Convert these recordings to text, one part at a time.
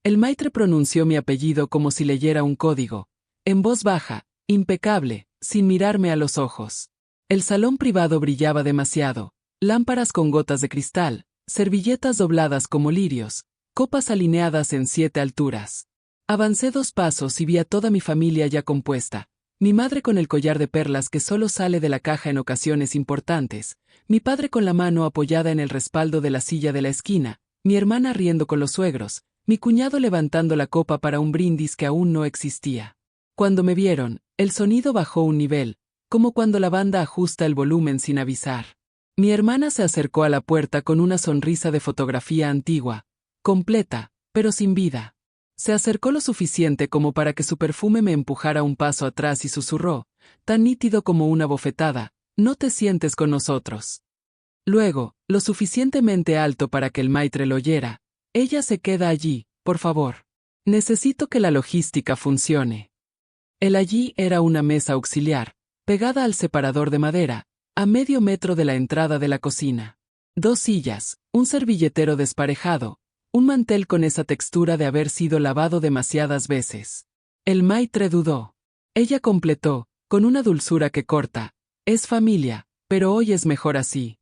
El maitre pronunció mi apellido como si leyera un código, en voz baja, impecable, sin mirarme a los ojos. El salón privado brillaba demasiado, lámparas con gotas de cristal, servilletas dobladas como lirios, copas alineadas en 7 alturas. Avancé 2 pasos y vi a toda mi familia ya compuesta. Mi madre con el collar de perlas que solo sale de la caja en ocasiones importantes, mi padre con la mano apoyada en el respaldo de la silla de la esquina, mi hermana riendo con los suegros, mi cuñado levantando la copa para un brindis que aún no existía. Cuando me vieron, el sonido bajó un nivel, como cuando la banda ajusta el volumen sin avisar. Mi hermana se acercó a la puerta con una sonrisa de fotografía antigua, completa, pero sin vida. Se acercó lo suficiente como para que su perfume me empujara un paso atrás y susurró, tan nítido como una bofetada, «No te sientes con nosotros». Luego, lo suficientemente alto para que el maitre lo oyera, «Ella se queda allí, por favor. Necesito que la logística funcione». El allí era una mesa auxiliar, pegada al separador de madera, a medio metro de la entrada de la cocina. 2 sillas, un servilletero desparejado, un mantel con esa textura de haber sido lavado demasiadas veces. El maitre dudó. Ella completó, con una dulzura que corta, «Es familia, pero hoy es mejor así».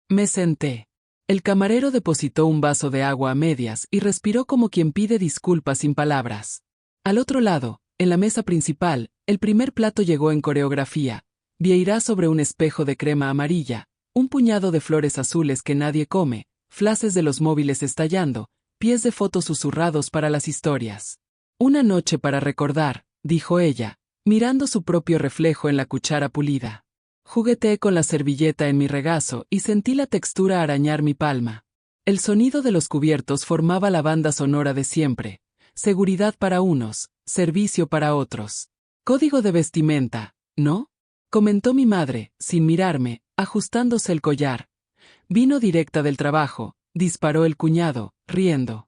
Me senté. El camarero depositó un vaso de agua a medias y respiró como quien pide disculpas sin palabras. Al otro lado, en la mesa principal, el primer plato llegó en coreografía, vieirá sobre un espejo de crema amarilla, un puñado de flores azules que nadie come, flashes de los móviles estallando, pies de fotos susurrados para las historias. «Una noche para recordar», dijo ella, mirando su propio reflejo en la cuchara pulida. Jugueteé con la servilleta en mi regazo y sentí la textura arañar mi palma. El sonido de los cubiertos formaba la banda sonora de siempre. Seguridad para unos, servicio para otros. Código de vestimenta, ¿no?, comentó mi madre, sin mirarme, ajustándose el collar. Vino directa del trabajo, disparó el cuñado, riendo.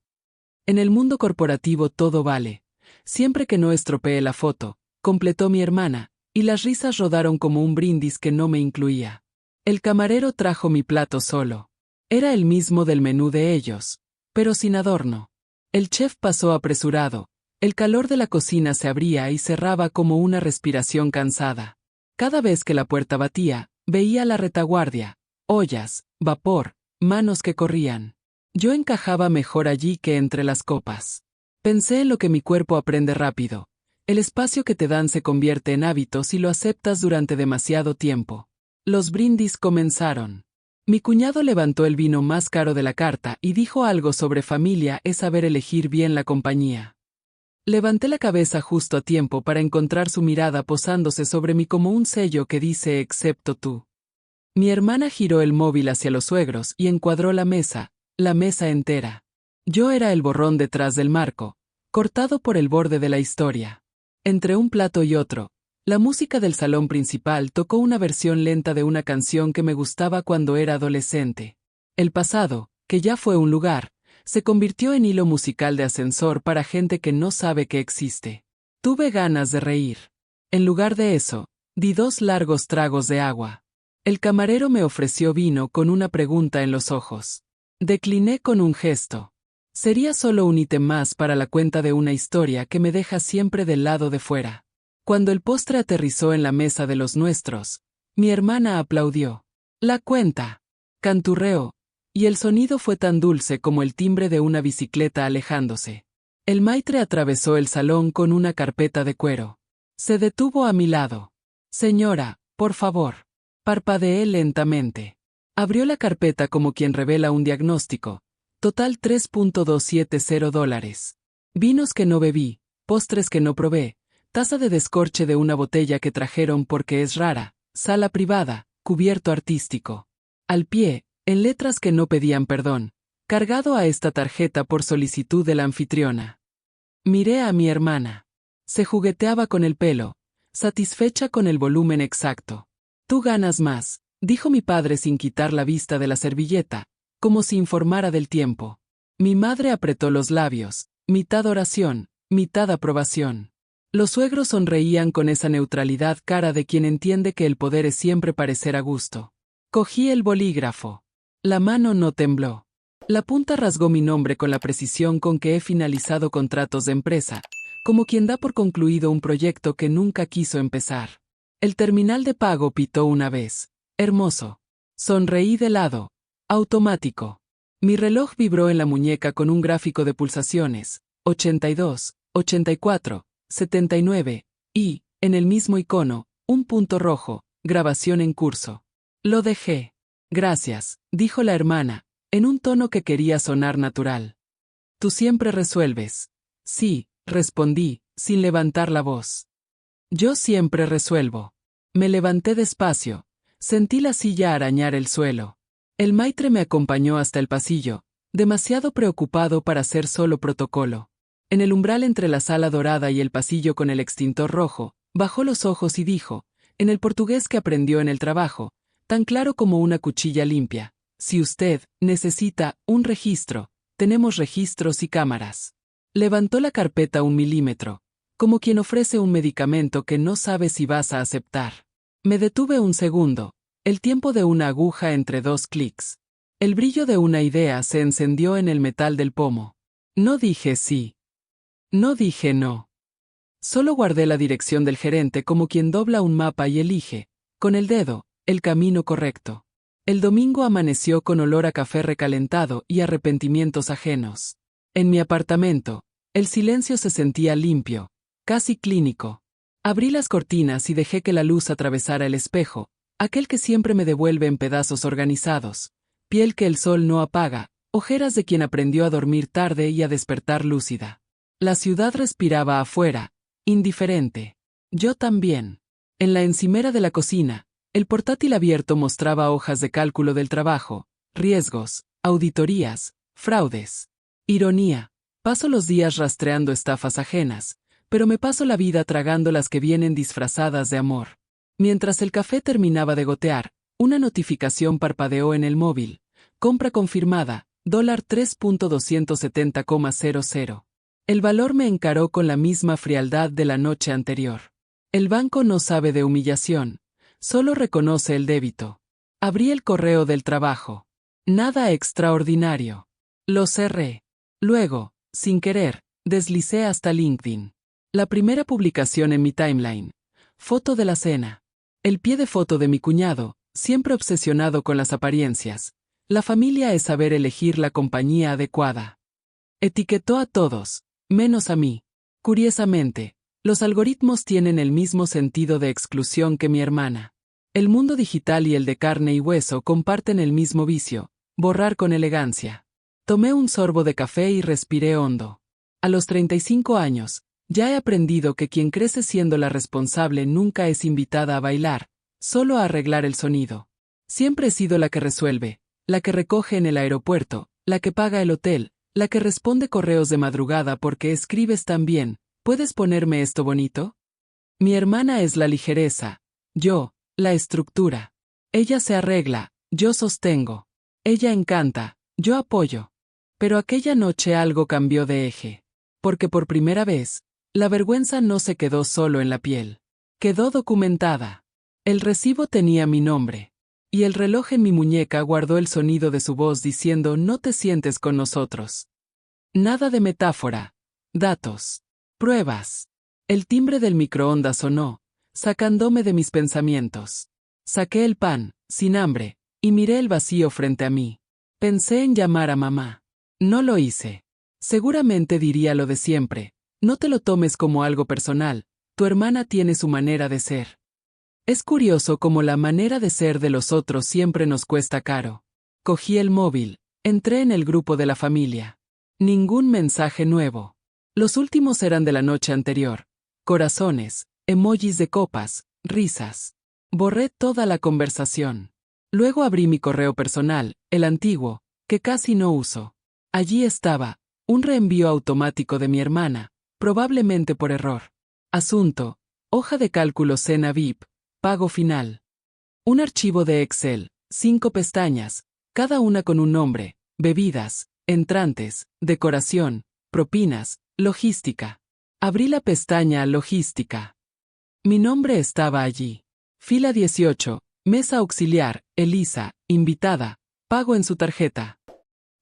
En el mundo corporativo todo vale. Siempre que no estropee la foto, completó mi hermana, y las risas rodaron como un brindis que no me incluía. El camarero trajo mi plato solo. Era el mismo del menú de ellos, pero sin adorno. El chef pasó apresurado. El calor de la cocina se abría y cerraba como una respiración cansada. Cada vez que la puerta batía, veía la retaguardia, ollas, vapor, manos que corrían. Yo encajaba mejor allí que entre las copas. Pensé en lo que mi cuerpo aprende rápido. El espacio que te dan se convierte en hábito si lo aceptas durante demasiado tiempo. Los brindis comenzaron. Mi cuñado levantó el vino más caro de la carta y dijo algo sobre familia es saber elegir bien la compañía. Levanté la cabeza justo a tiempo para encontrar su mirada posándose sobre mí como un sello que dice excepto tú. Mi hermana giró el móvil hacia los suegros y encuadró la mesa entera. Yo era el borrón detrás del marco, cortado por el borde de la historia. Entre un plato y otro, la música del salón principal tocó una versión lenta de una canción que me gustaba cuando era adolescente. El pasado, que ya fue un lugar, se convirtió en hilo musical de ascensor para gente que no sabe que existe. Tuve ganas de reír. En lugar de eso, di 2 largos tragos de agua. El camarero me ofreció vino con una pregunta en los ojos. Decliné con un gesto. Sería solo un ítem más para la cuenta de una historia que me deja siempre del lado de fuera. Cuando el postre aterrizó en la mesa de los nuestros, mi hermana aplaudió. «La cuenta», canturreó, y el sonido fue tan dulce como el timbre de una bicicleta alejándose. El maitre atravesó el salón con una carpeta de cuero. Se detuvo a mi lado. «Señora, por favor». Parpadeé lentamente. Abrió la carpeta como quien revela un diagnóstico. Total $3.270. Vinos que no bebí, postres que no probé, taza de descorche de una botella que trajeron porque es rara, sala privada, cubierto artístico. Al pie, en letras que no pedían perdón, cargado a esta tarjeta por solicitud de la anfitriona. Miré a mi hermana. Se jugueteaba con el pelo, satisfecha con el volumen exacto. «Tú ganas más», dijo mi padre sin quitar la vista de la servilleta, como si informara del tiempo. Mi madre apretó los labios, mitad oración, mitad aprobación. Los suegros sonreían con esa neutralidad cara de quien entiende que el poder es siempre parecer a gusto. Cogí el bolígrafo. La mano no tembló. La punta rasgó mi nombre con la precisión con que he finalizado contratos de empresa, como quien da por concluido un proyecto que nunca quiso empezar. El terminal de pago pitó una vez. Hermoso. Sonreí de lado. Automático. Mi reloj vibró en la muñeca con un gráfico de pulsaciones. 82, 84, 79, y, en el mismo icono, un punto rojo, grabación en curso. Lo dejé. Gracias, dijo la hermana, en un tono que quería sonar natural. Tú siempre resuelves. Sí, respondí, sin levantar la voz. Yo siempre resuelvo. Me levanté despacio. Sentí la silla arañar el suelo. El maitre me acompañó hasta el pasillo, demasiado preocupado para ser solo protocolo. En el umbral entre la sala dorada y el pasillo con el extintor rojo, bajó los ojos y dijo, en el portugués que aprendió en el trabajo, tan claro como una cuchilla limpia: si usted necesita un registro, tenemos registros y cámaras. Levantó la carpeta 1 milímetro, como quien ofrece un medicamento que no sabe si vas a aceptar. Me detuve un segundo, el tiempo de una aguja entre 2 clics. El brillo de una idea se encendió en el metal del pomo. No dije sí. No dije no. Solo guardé la dirección del gerente como quien dobla un mapa y elige, con el dedo, el camino correcto. El domingo amaneció con olor a café recalentado y arrepentimientos ajenos. En mi apartamento, el silencio se sentía limpio, casi clínico. Abrí las cortinas y dejé que la luz atravesara el espejo, aquel que siempre me devuelve en pedazos organizados, piel que el sol no apaga, ojeras de quien aprendió a dormir tarde y a despertar lúcida. La ciudad respiraba afuera, indiferente. Yo también. En la encimera de la cocina, el portátil abierto mostraba hojas de cálculo del trabajo, riesgos, auditorías, fraudes. Ironía. Paso los días rastreando estafas ajenas, pero me paso la vida tragando las que vienen disfrazadas de amor. Mientras el café terminaba de gotear, una notificación parpadeó en el móvil. Compra confirmada, $3.270,00. El valor me encaró con la misma frialdad de la noche anterior. El banco no sabe de humillación, solo reconoce el débito. Abrí el correo del trabajo. Nada extraordinario. Lo cerré. Luego, sin querer, deslicé hasta LinkedIn. La primera publicación en mi timeline. Foto de la cena. El pie de foto de mi cuñado, siempre obsesionado con las apariencias. La familia es saber elegir la compañía adecuada. Etiquetó a todos, menos a mí. Curiosamente, los algoritmos tienen el mismo sentido de exclusión que mi hermana. El mundo digital y el de carne y hueso comparten el mismo vicio: borrar con elegancia. Tomé un sorbo de café y respiré hondo. A los 35 años, ya he aprendido que quien crece siendo la responsable nunca es invitada a bailar, solo a arreglar el sonido. Siempre he sido la que resuelve, la que recoge en el aeropuerto, la que paga el hotel, la que responde correos de madrugada porque escribes tan bien. ¿Puedes ponerme esto bonito? Mi hermana es la ligereza. Yo, la estructura. Ella se arregla, yo sostengo. Ella encanta, yo apoyo. Pero aquella noche algo cambió de eje. Porque por primera vez, la vergüenza no se quedó solo en la piel. Quedó documentada. El recibo tenía mi nombre. Y el reloj en mi muñeca guardó el sonido de su voz diciendo: no te sientes con nosotros. Nada de metáfora. Datos. Pruebas. El timbre del microondas sonó, sacándome de mis pensamientos. Saqué el pan, sin hambre, y miré el vacío frente a mí. Pensé en llamar a mamá. No lo hice. Seguramente diría lo de siempre: no te lo tomes como algo personal, tu hermana tiene su manera de ser. Es curioso cómo la manera de ser de los otros siempre nos cuesta caro. Cogí el móvil, entré en el grupo de la familia. Ningún mensaje nuevo. Los últimos eran de la noche anterior. Corazones, emojis de copas, risas. Borré toda la conversación. Luego abrí mi correo personal, el antiguo, que casi no uso. Allí estaba, un reenvío automático de mi hermana, probablemente por error. Asunto: hoja de cálculo Cena VIP, pago final. Un archivo de Excel, 5 pestañas, cada una con un nombre: bebidas, entrantes, decoración, propinas, logística. Abrí la pestaña Logística. Mi nombre estaba allí. Fila 18, mesa auxiliar, Elisa, invitada, pago en su tarjeta.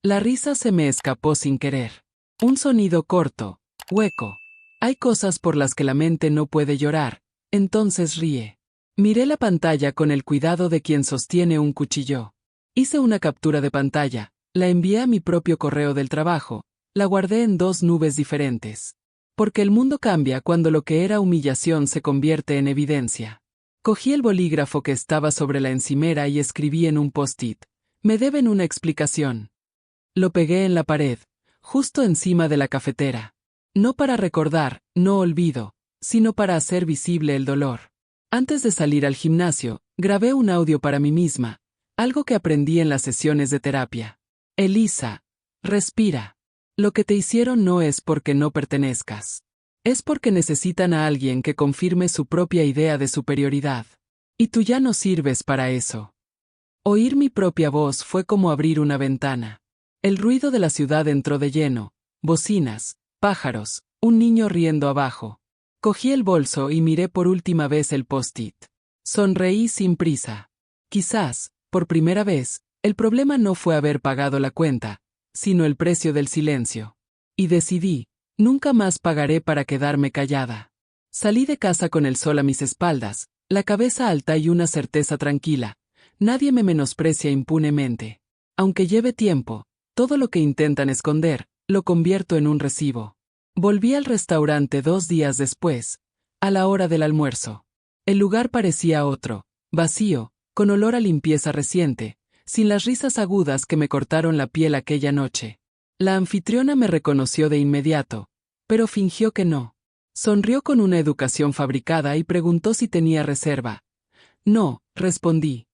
La risa se me escapó sin querer. Un sonido corto, hueco. Hay cosas por las que la mente no puede llorar, entonces ríe. Miré la pantalla con el cuidado de quien sostiene un cuchillo. Hice una captura de pantalla, la envié a mi propio correo del trabajo, la guardé en 2 nubes diferentes. Porque el mundo cambia cuando lo que era humillación se convierte en evidencia. Cogí el bolígrafo que estaba sobre la encimera y escribí en un post-it. Me deben una explicación. Lo pegué en la pared, justo encima de la cafetera. No para recordar, no olvido, sino para hacer visible el dolor. Antes de salir al gimnasio, grabé un audio para mí misma, algo que aprendí en las sesiones de terapia. Elisa, respira. Lo que te hicieron no es porque no pertenezcas. Es porque necesitan a alguien que confirme su propia idea de superioridad. Y tú ya no sirves para eso. Oír mi propia voz fue como abrir una ventana. El ruido de la ciudad entró de lleno, bocinas, pájaros, un niño riendo abajo. Cogí el bolso y miré por última vez el post-it. Sonreí sin prisa. Quizás, por primera vez, el problema no fue haber pagado la cuenta, sino el precio del silencio. Y decidí, nunca más pagaré para quedarme callada. Salí de casa con el sol a mis espaldas, la cabeza alta y una certeza tranquila. Nadie me menosprecia impunemente. Aunque lleve tiempo, todo lo que intentan esconder, lo convierto en un recibo. Volví al restaurante 2 días después, a la hora del almuerzo. El lugar parecía otro, vacío, con olor a limpieza reciente, sin las risas agudas que me cortaron la piel aquella noche. La anfitriona me reconoció de inmediato, pero fingió que no. Sonrió con una educación fabricada y preguntó si tenía reserva. No, respondí.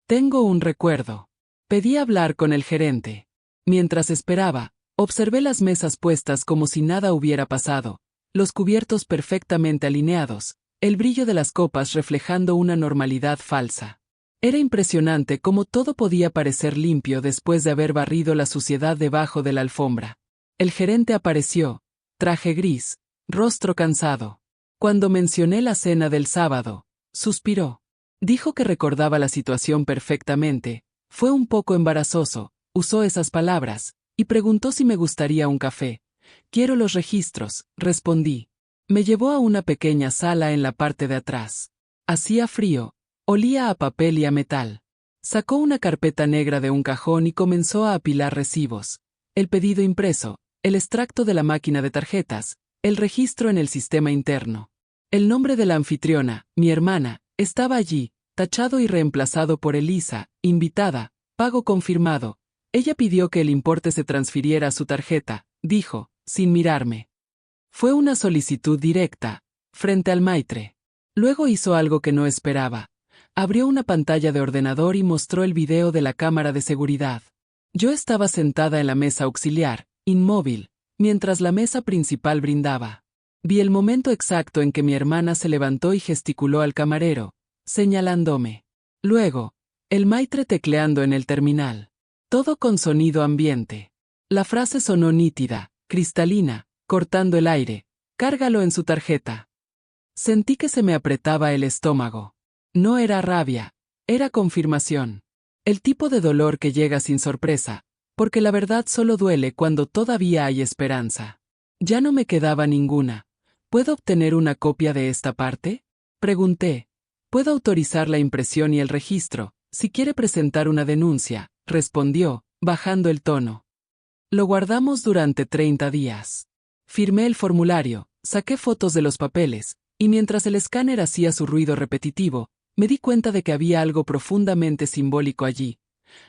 Tengo un recuerdo. Pedí hablar con el gerente. Mientras esperaba, observé las mesas puestas como si nada hubiera pasado, los cubiertos perfectamente alineados, el brillo de las copas reflejando una normalidad falsa. Era impresionante cómo todo podía parecer limpio después de haber barrido la suciedad debajo de la alfombra. El gerente apareció, traje gris, rostro cansado. Cuando mencioné la cena del sábado, suspiró. Dijo que recordaba la situación perfectamente, fue un poco embarazoso, usó esas palabras, y preguntó si me gustaría un café. Quiero los registros, respondí. Me llevó a una pequeña sala en la parte de atrás. Hacía frío, olía a papel y a metal. Sacó una carpeta negra de un cajón y comenzó a apilar recibos. El pedido impreso, el extracto de la máquina de tarjetas, el registro en el sistema interno. El nombre de la anfitriona, mi hermana, estaba allí, tachado y reemplazado por Elisa, invitada, pago confirmado. Ella pidió que el importe se transfiriera a su tarjeta, dijo, sin mirarme. Fue una solicitud directa, frente al maitre. Luego hizo algo que no esperaba. Abrió una pantalla de ordenador y mostró el video de la cámara de seguridad. Yo estaba sentada en la mesa auxiliar, inmóvil, mientras la mesa principal brindaba. Vi el momento exacto en que mi hermana se levantó y gesticuló al camarero, señalándome. Luego, el maitre tecleando en el terminal. Todo con sonido ambiente. La frase sonó nítida, cristalina, cortando el aire. Cárgalo en su tarjeta. Sentí que se me apretaba el estómago. No era rabia, era confirmación. El tipo de dolor que llega sin sorpresa, porque la verdad solo duele cuando todavía hay esperanza. Ya no me quedaba ninguna. ¿Puedo obtener una copia de esta parte? Pregunté. Puedo autorizar la impresión y el registro, si quiere presentar una denuncia, respondió, bajando el tono. Lo guardamos durante 30 días. Firmé el formulario, saqué fotos de los papeles, y mientras el escáner hacía su ruido repetitivo, me di cuenta de que había algo profundamente simbólico allí.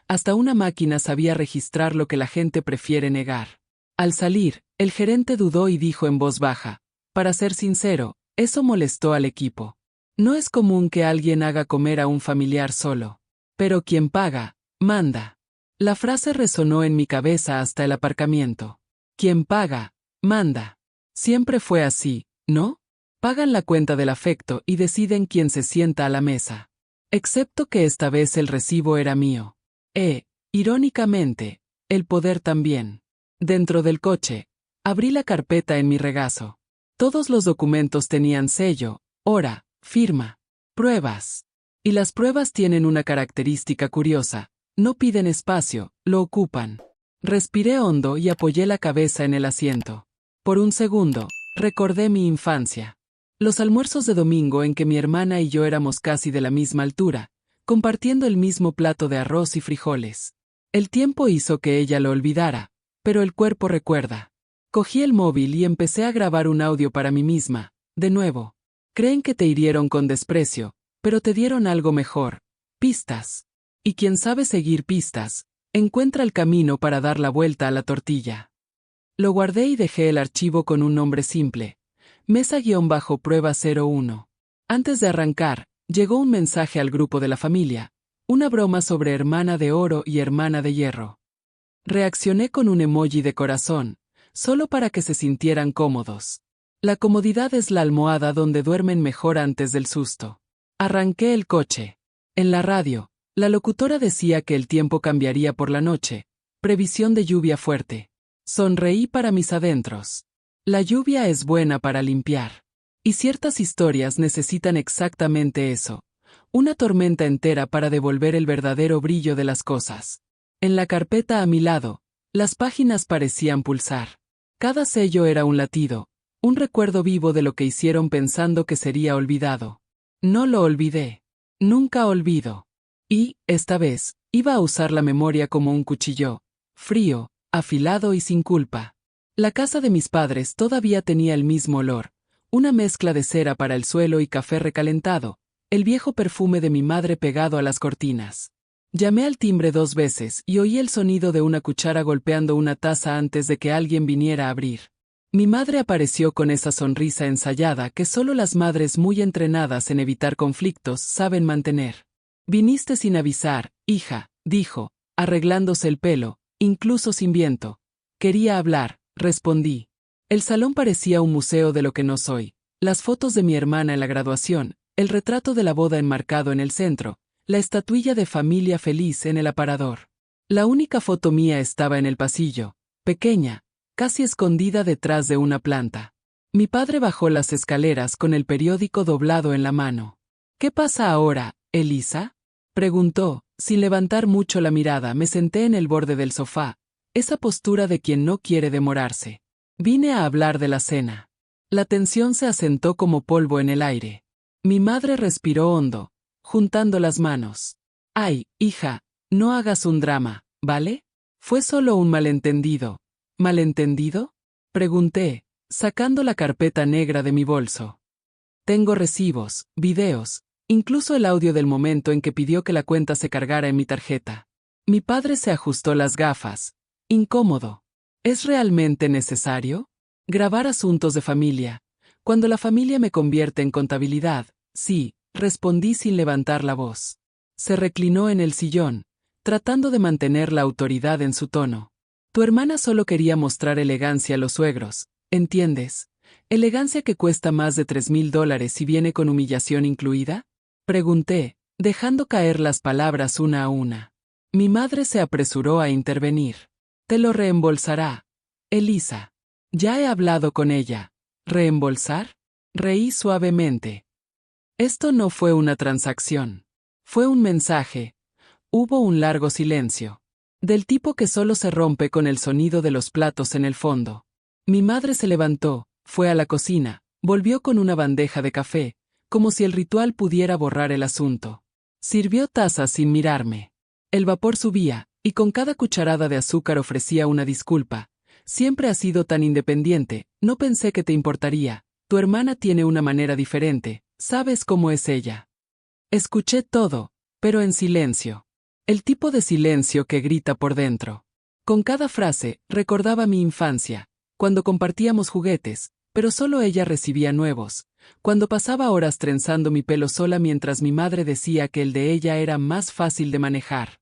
Hasta una máquina sabía registrar lo que la gente prefiere negar. Al salir, el gerente dudó y dijo en voz baja, para ser sincero, eso molestó al equipo. No es común que alguien haga comer a un familiar solo. Pero quien paga, manda. La frase resonó en mi cabeza hasta el aparcamiento. Quien paga, manda. Siempre fue así, ¿no? Pagan la cuenta del afecto y deciden quién se sienta a la mesa. Excepto que esta vez el recibo era mío. Irónicamente, el poder también. Dentro del coche, abrí la carpeta en mi regazo. Todos los documentos tenían sello, hora, firma, pruebas. Y las pruebas tienen una característica curiosa, no piden espacio, lo ocupan. Respiré hondo y apoyé la cabeza en el asiento. Por un segundo, recordé mi infancia. Los almuerzos de domingo en que mi hermana y yo éramos casi de la misma altura, compartiendo el mismo plato de arroz y frijoles. El tiempo hizo que ella lo olvidara, pero el cuerpo recuerda. Cogí el móvil y empecé a grabar un audio para mí misma. De nuevo. Creen que te hirieron con desprecio, pero te dieron algo mejor. Pistas. Y quien sabe seguir pistas, encuentra el camino para dar la vuelta a la tortilla. Lo guardé y dejé el archivo con un nombre simple. Mesa-prueba 01. Antes de arrancar, llegó un mensaje al grupo de la familia. Una broma sobre hermana de oro y hermana de hierro. Reaccioné con un emoji de corazón, solo para que se sintieran cómodos. La comodidad es la almohada donde duermen mejor antes del susto. Arranqué el coche. En la radio, la locutora decía que el tiempo cambiaría por la noche. Previsión de lluvia fuerte. Sonreí para mis adentros. La lluvia es buena para limpiar. Y ciertas historias necesitan exactamente eso. Una tormenta entera para devolver el verdadero brillo de las cosas. En la carpeta a mi lado, las páginas parecían pulsar. Cada sello era un latido, un recuerdo vivo de lo que hicieron pensando que sería olvidado. No lo olvidé. Nunca olvido. Y, esta vez, iba a usar la memoria como un cuchillo, frío, afilado y sin culpa. La casa de mis padres todavía tenía el mismo olor, una mezcla de cera para el suelo y café recalentado, el viejo perfume de mi madre pegado a las cortinas. Llamé al timbre 2 veces y oí el sonido de una cuchara golpeando una taza antes de que alguien viniera a abrir. Mi madre apareció con esa sonrisa ensayada que solo las madres muy entrenadas en evitar conflictos saben mantener. Viniste sin avisar, hija, dijo, arreglándose el pelo, incluso sin viento. Quería hablar, respondí. El salón parecía un museo de lo que no soy. Las fotos de mi hermana en la graduación, el retrato de la boda enmarcado en el centro, la estatuilla de familia feliz en el aparador. La única foto mía estaba en el pasillo, pequeña, casi escondida detrás de una planta. Mi padre bajó las escaleras con el periódico doblado en la mano. ¿Qué pasa ahora, Elisa?, preguntó. Sin levantar mucho la mirada me senté en el borde del sofá, esa postura de quien no quiere demorarse. Vine a hablar de la cena. La tensión se asentó como polvo en el aire. Mi madre respiró hondo, juntando las manos. Ay, hija, no hagas un drama, ¿vale? Fue solo un malentendido. ¿Malentendido?, pregunté, sacando la carpeta negra de mi bolso. Tengo recibos, videos, incluso el audio del momento en que pidió que la cuenta se cargara en mi tarjeta. Mi padre se ajustó las gafas. Incómodo. ¿Es realmente necesario? Grabar asuntos de familia. Cuando la familia me convierte en contabilidad, sí, respondí sin levantar la voz. Se reclinó en el sillón, tratando de mantener la autoridad en su tono. Tu hermana solo quería mostrar elegancia a los suegros, ¿entiendes? ¿Elegancia que cuesta más de $3,000 y viene con humillación incluida?, pregunté, dejando caer las palabras una a una. Mi madre se apresuró a intervenir. Te lo reembolsará, Elisa. Ya he hablado con ella. ¿Reembolsar? Reí suavemente. Esto no fue una transacción. Fue un mensaje. Hubo un largo silencio. Del tipo que solo se rompe con el sonido de los platos en el fondo. Mi madre se levantó, fue a la cocina, volvió con una bandeja de café, como si el ritual pudiera borrar el asunto. Sirvió tazas sin mirarme. El vapor subía, y con cada cucharada de azúcar ofrecía una disculpa. Siempre has sido tan independiente, no pensé que te importaría. Tu hermana tiene una manera diferente, sabes cómo es ella. Escuché todo, pero en silencio. El tipo de silencio que grita por dentro. Con cada frase, recordaba mi infancia, cuando compartíamos juguetes, pero solo ella recibía nuevos, cuando pasaba horas trenzando mi pelo sola mientras mi madre decía que el de ella era más fácil de manejar.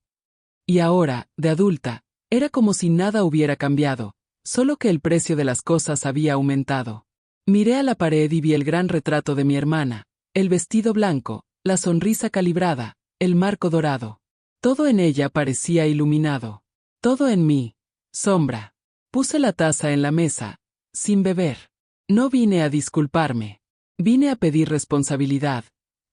Y ahora, de adulta, era como si nada hubiera cambiado, solo que el precio de las cosas había aumentado. Miré a la pared y vi el gran retrato de mi hermana, el vestido blanco, la sonrisa calibrada, el marco dorado. Todo en ella parecía iluminado. Todo en mí, sombra. Puse la taza en la mesa, sin beber. No vine a disculparme. Vine a pedir responsabilidad.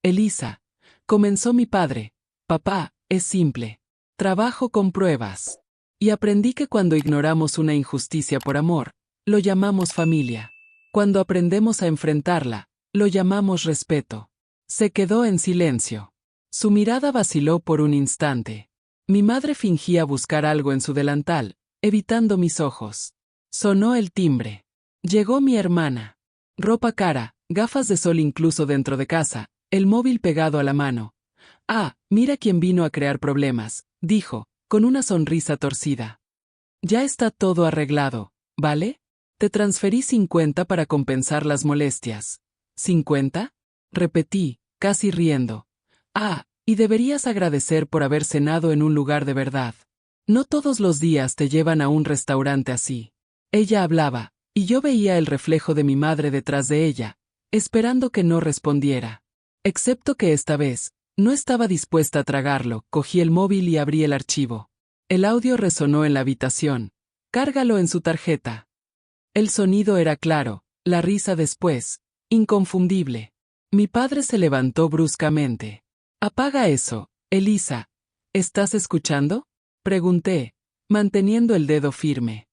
Elisa, comenzó mi padre. Papá, es simple. Trabajo con pruebas. Y aprendí que cuando ignoramos una injusticia por amor, lo llamamos familia. Cuando aprendemos a enfrentarla, lo llamamos respeto. Se quedó en silencio. Su mirada vaciló por un instante. Mi madre fingía buscar algo en su delantal, evitando mis ojos. Sonó el timbre. Llegó mi hermana. Ropa cara, gafas de sol incluso dentro de casa, el móvil pegado a la mano. Ah, mira quién vino a crear problemas, dijo, con una sonrisa torcida. Ya está todo arreglado, ¿vale? Te transferí 50 para compensar las molestias. ¿50? Repetí, casi riendo. Ah, y deberías agradecer por haber cenado en un lugar de verdad. No todos los días te llevan a un restaurante así. Ella hablaba, y yo veía el reflejo de mi madre detrás de ella, esperando que no respondiera. Excepto que esta vez, no estaba dispuesta a tragarlo, cogí el móvil y abrí el archivo. El audio resonó en la habitación. Cárgalo en su tarjeta. El sonido era claro, la risa después, inconfundible. Mi padre se levantó bruscamente. Apaga eso, Elisa. ¿Estás escuchando? Pregunté, manteniendo el dedo firme.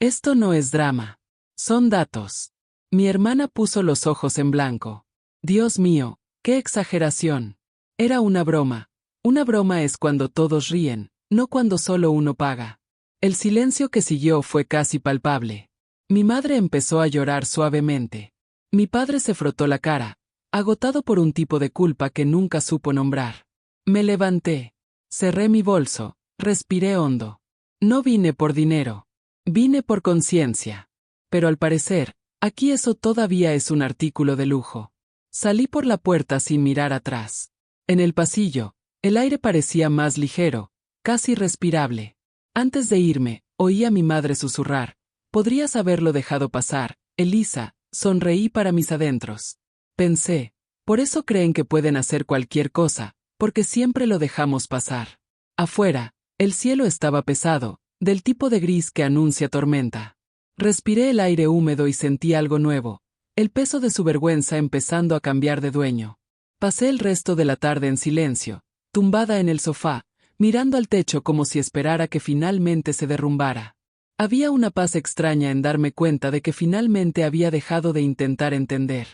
Esto no es drama. Son datos. Mi hermana puso los ojos en blanco. Dios mío, qué exageración. Era una broma. Una broma es cuando todos ríen, no cuando solo uno paga. El silencio que siguió fue casi palpable. Mi madre empezó a llorar suavemente. Mi padre se frotó la cara, agotado por un tipo de culpa que nunca supo nombrar. Me levanté. Cerré mi bolso, respiré hondo. No vine por dinero. Vine por conciencia. Pero al parecer, aquí eso todavía es un artículo de lujo. Salí por la puerta sin mirar atrás. En el pasillo, el aire parecía más ligero, casi respirable. Antes de irme, oí a mi madre susurrar. Podrías haberlo dejado pasar, Elisa. Sonreí para mis adentros. Pensé, por eso creen que pueden hacer cualquier cosa, porque siempre lo dejamos pasar. Afuera, el cielo estaba pesado, del tipo de gris que anuncia tormenta. Respiré el aire húmedo y sentí algo nuevo, el peso de su vergüenza empezando a cambiar de dueño. Pasé el resto de la tarde en silencio, tumbada en el sofá, mirando al techo como si esperara que finalmente se derrumbara. Había una paz extraña en darme cuenta de que finalmente había dejado de intentar entender.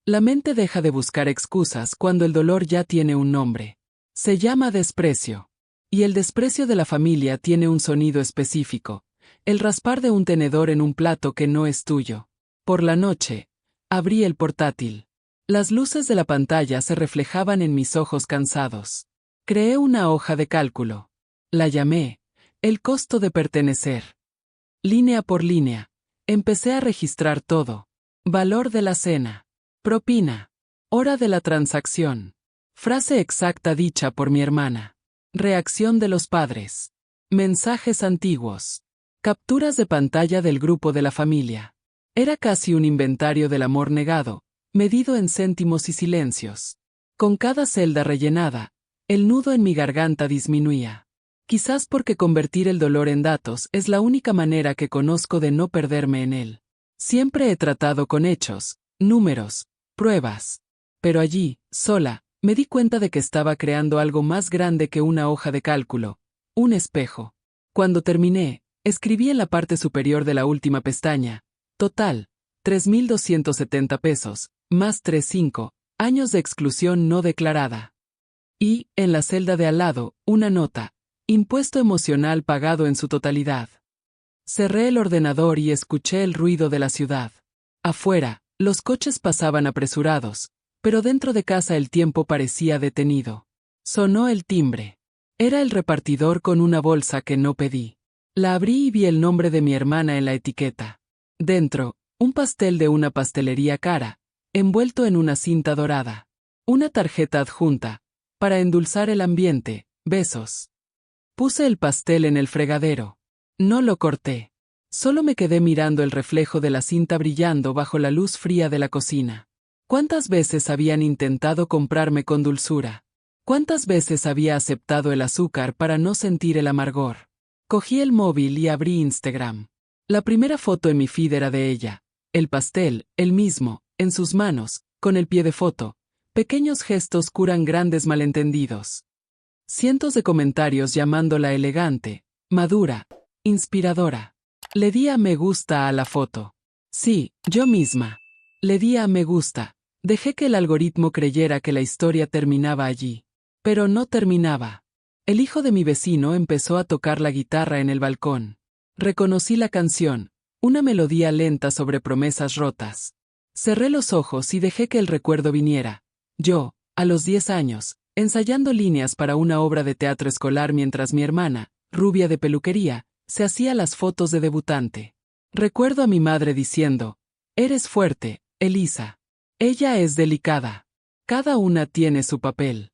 La mente deja de buscar excusas cuando el dolor ya tiene un nombre. Se llama desprecio. Y el desprecio de la familia tiene un sonido específico, el raspar de un tenedor en un plato que no es tuyo. Por la noche, abrí el portátil. Las luces de la pantalla se reflejaban en mis ojos cansados. Creé una hoja de cálculo. La llamé, el costo de pertenecer. Línea por línea, empecé a registrar todo. Valor de la cena. Propina. Hora de la transacción. Frase exacta dicha por mi hermana. Reacción de los padres. Mensajes antiguos. Capturas de pantalla del grupo de la familia. Era casi un inventario del amor negado, medido en céntimos y silencios. Con cada celda rellenada, el nudo en mi garganta disminuía. Quizás porque convertir el dolor en datos es la única manera que conozco de no perderme en él. Siempre he tratado con hechos, números, pruebas. Pero allí, sola, me di cuenta de que estaba creando algo más grande que una hoja de cálculo, un espejo. Cuando terminé, escribí en la parte superior de la última pestaña, total, 3.270 pesos, más 35 años de exclusión no declarada. Y, en la celda de al lado, una nota, impuesto emocional pagado en su totalidad. Cerré el ordenador y escuché el ruido de la ciudad. Afuera, los coches pasaban apresurados, pero dentro de casa el tiempo parecía detenido. Sonó el timbre. Era el repartidor con una bolsa que no pedí. La abrí y vi el nombre de mi hermana en la etiqueta. Dentro, un pastel de una pastelería cara, envuelto en una cinta dorada. Una tarjeta adjunta, para endulzar el ambiente, besos. Puse el pastel en el fregadero. No lo corté. Solo me quedé mirando el reflejo de la cinta brillando bajo la luz fría de la cocina. ¿Cuántas veces habían intentado comprarme con dulzura? ¿Cuántas veces había aceptado el azúcar para no sentir el amargor? Cogí el móvil y abrí Instagram. La primera foto en mi feed era de ella. El pastel, el mismo, en sus manos, con el pie de foto. Pequeños gestos curan grandes malentendidos. Cientos de comentarios llamándola elegante, madura, Inspiradora. Le di a me gusta a la foto. Sí, yo misma. Le di a me gusta. Dejé que el algoritmo creyera que la historia terminaba allí. Pero no terminaba. El hijo de mi vecino empezó a tocar la guitarra en el balcón. Reconocí la canción, una melodía lenta sobre promesas rotas. Cerré los ojos y dejé que el recuerdo viniera. Yo, a los 10 años, ensayando líneas para una obra de teatro escolar mientras mi hermana, rubia de peluquería, se hacía las fotos de debutante. Recuerdo a mi madre diciendo, «Eres fuerte, Elisa. Ella es delicada. Cada una tiene su papel».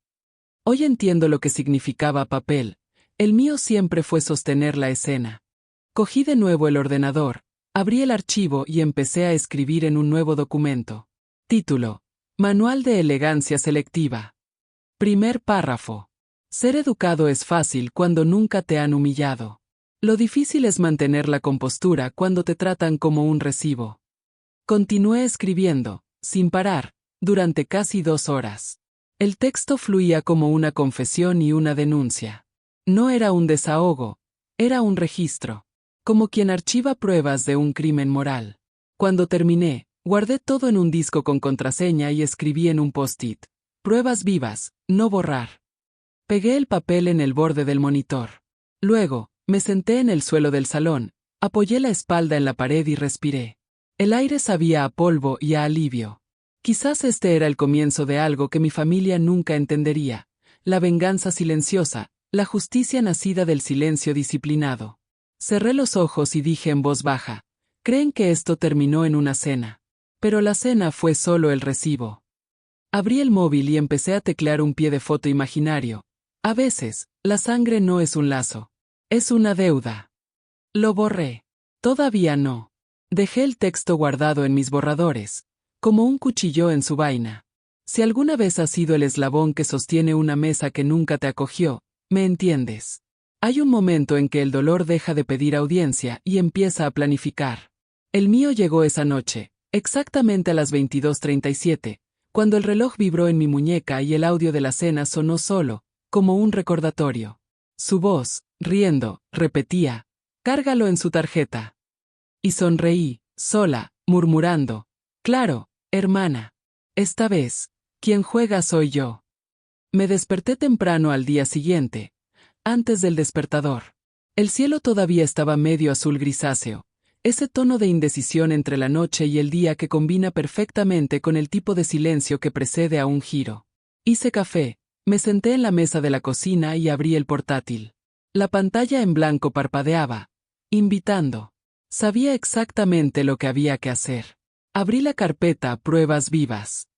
Hoy entiendo lo que significaba papel. El mío siempre fue sostener la escena. Cogí de nuevo el ordenador, abrí el archivo y empecé a escribir en un nuevo documento. Título: Manual de elegancia selectiva. Primer párrafo. Ser educado es fácil cuando nunca te han humillado. Lo difícil es mantener la compostura cuando te tratan como un recibo. Continué escribiendo, sin parar, durante casi 2 horas. El texto fluía como una confesión y una denuncia. No era un desahogo, era un registro. Como quien archiva pruebas de un crimen moral. Cuando terminé, guardé todo en un disco con contraseña y escribí en un post-it: pruebas vivas, no borrar. Pegué el papel en el borde del monitor. Luego, me senté en el suelo del salón, apoyé la espalda en la pared y respiré. El aire sabía a polvo y a alivio. Quizás este era el comienzo de algo que mi familia nunca entendería: la venganza silenciosa, la justicia nacida del silencio disciplinado. Cerré los ojos y dije en voz baja: creen que esto terminó en una cena. Pero la cena fue solo el recibo. Abrí el móvil y empecé a teclear un pie de foto imaginario. A veces, la sangre no es un lazo. Es una deuda. Lo borré. Todavía no. Dejé el texto guardado en mis borradores, como un cuchillo en su vaina. Si alguna vez has sido el eslabón que sostiene una mesa que nunca te acogió, me entiendes. Hay un momento en que el dolor deja de pedir audiencia y empieza a planificar. El mío llegó esa noche, exactamente a las 22:37, cuando el reloj vibró en mi muñeca y el audio de la cena sonó solo, como un recordatorio. Su voz, riendo, repetía: «Cárgalo en su tarjeta». Y sonreí, sola, murmurando: «Claro, hermana. Esta vez, quien juega soy yo». Me desperté temprano al día siguiente, antes del despertador. El cielo todavía estaba medio azul grisáceo, ese tono de indecisión entre la noche y el día que combina perfectamente con el tipo de silencio que precede a un giro. Hice café, me senté en la mesa de la cocina y abrí el portátil. La pantalla en blanco parpadeaba, invitando. Sabía exactamente lo que había que hacer. Abrí la carpeta Pruebas vivas.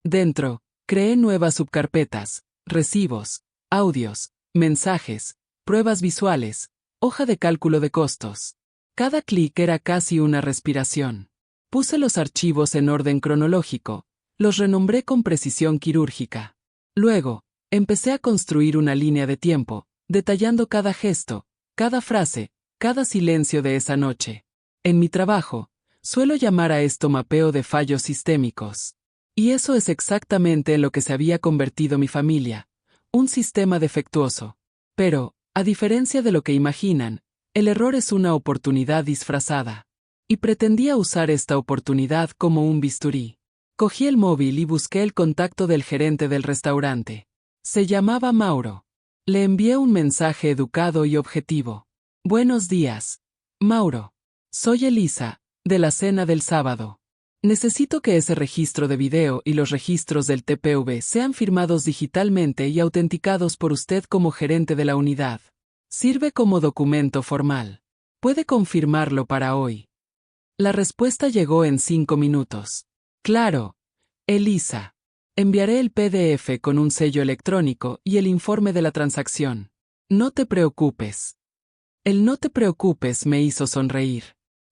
Dentro, creé nuevas subcarpetas: recibos, audios, mensajes, pruebas visuales, hoja de cálculo de costos. Cada clic era casi una respiración. Puse los archivos en orden cronológico, los renombré con precisión quirúrgica. Luego, empecé a construir una línea de tiempo, detallando cada gesto, cada frase, cada silencio de esa noche. En mi trabajo, suelo llamar a esto mapeo de fallos sistémicos. Y eso es exactamente en lo que se había convertido mi familia: un sistema defectuoso. Pero, a diferencia de lo que imaginan, el error es una oportunidad disfrazada. Y pretendía usar esta oportunidad como un bisturí. Cogí el móvil y busqué el contacto del gerente del restaurante. Se llamaba Mauro. Le envié un mensaje educado y objetivo. «Buenos días, Mauro. Soy Elisa, de la cena del sábado. Necesito que ese registro de video y los registros del TPV sean firmados digitalmente y autenticados por usted como gerente de la unidad. Sirve como documento formal. ¿Puede confirmarlo para hoy?». La respuesta llegó en 5 minutos. «Claro, Elisa. Enviaré el PDF con un sello electrónico y el informe de la transacción. No te preocupes». El «no te preocupes» me hizo sonreír.